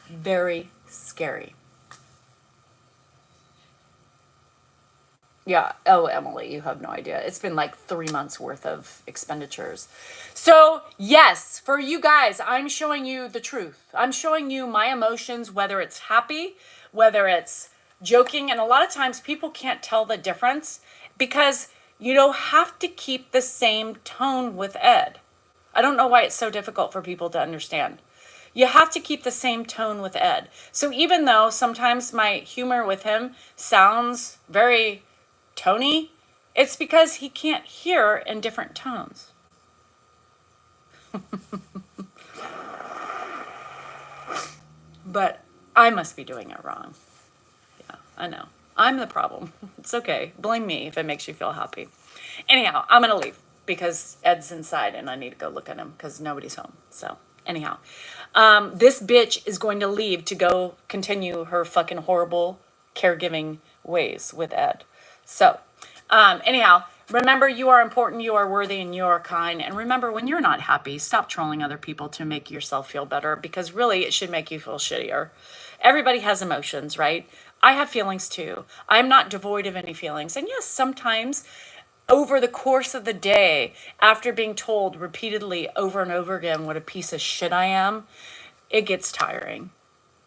Very scary. Yeah. Oh, Emily, you have no idea. It's been like 3 months worth of expenditures. So yes, for you guys, I'm showing you the truth. I'm showing you my emotions, whether it's happy, whether it's joking. And a lot of times people can't tell the difference because you don't have to keep the same tone with Ed. I don't know why it's so difficult for people to understand. You have to keep the same tone with Ed. So even though sometimes my humor with him sounds very tony, it's because he can't hear in different tones. But I must be doing it wrong. Yeah, I know. I'm the problem. It's okay. Blame me if it makes you feel happy. Anyhow, I'm going to leave because Ed's inside and I need to go look at him because nobody's home. So anyhow, this bitch is going to leave to go continue her fucking horrible caregiving ways with Ed. So anyhow, remember, you are important, you are worthy, and you are kind. And remember, when you're not happy, stop trolling other people to make yourself feel better, because really it should make you feel shittier. Everybody has emotions, right? I have feelings too. I'm not devoid of any feelings. And yes, sometimes over the course of the day, after being told repeatedly over and over again what a piece of shit I am, it gets tiring.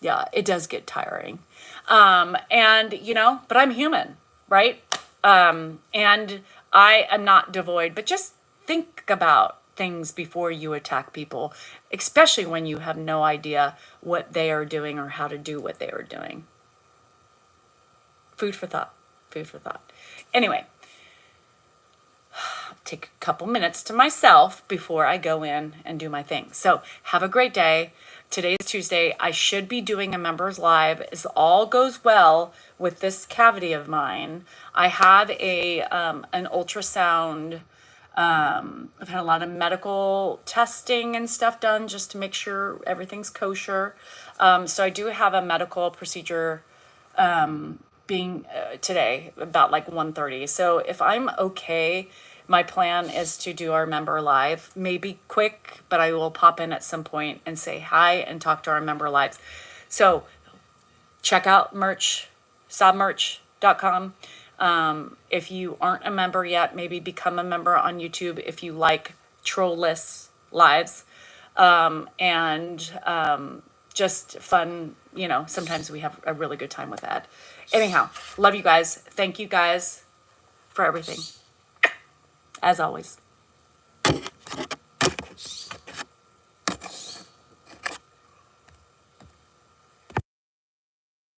Yeah, it does get tiring. And, but I'm human, right? And I am not devoid, but just think about things before you attack people, especially when you have no idea what they are doing or how to do what they are doing. Food for thought. Food for thought. Anyway, take a couple minutes to myself before I go in and do my thing. So have a great day. Today is Tuesday. I should be doing a members live as all goes well with this cavity of mine. I have an ultrasound. I've had a lot of medical testing and stuff done just to make sure everything's kosher. So I do have a medical procedure being today about like 1:30. So if I'm okay, my plan is to do our member live, maybe quick, but I will pop in at some point and say hi and talk to our member lives. So check out merch, sobmerch.com. If you aren't a member yet, maybe become a member on YouTube if you like troll-less lives. Just fun, sometimes we have a really good time with that. Anyhow, love you guys. Thank you guys for everything, as always.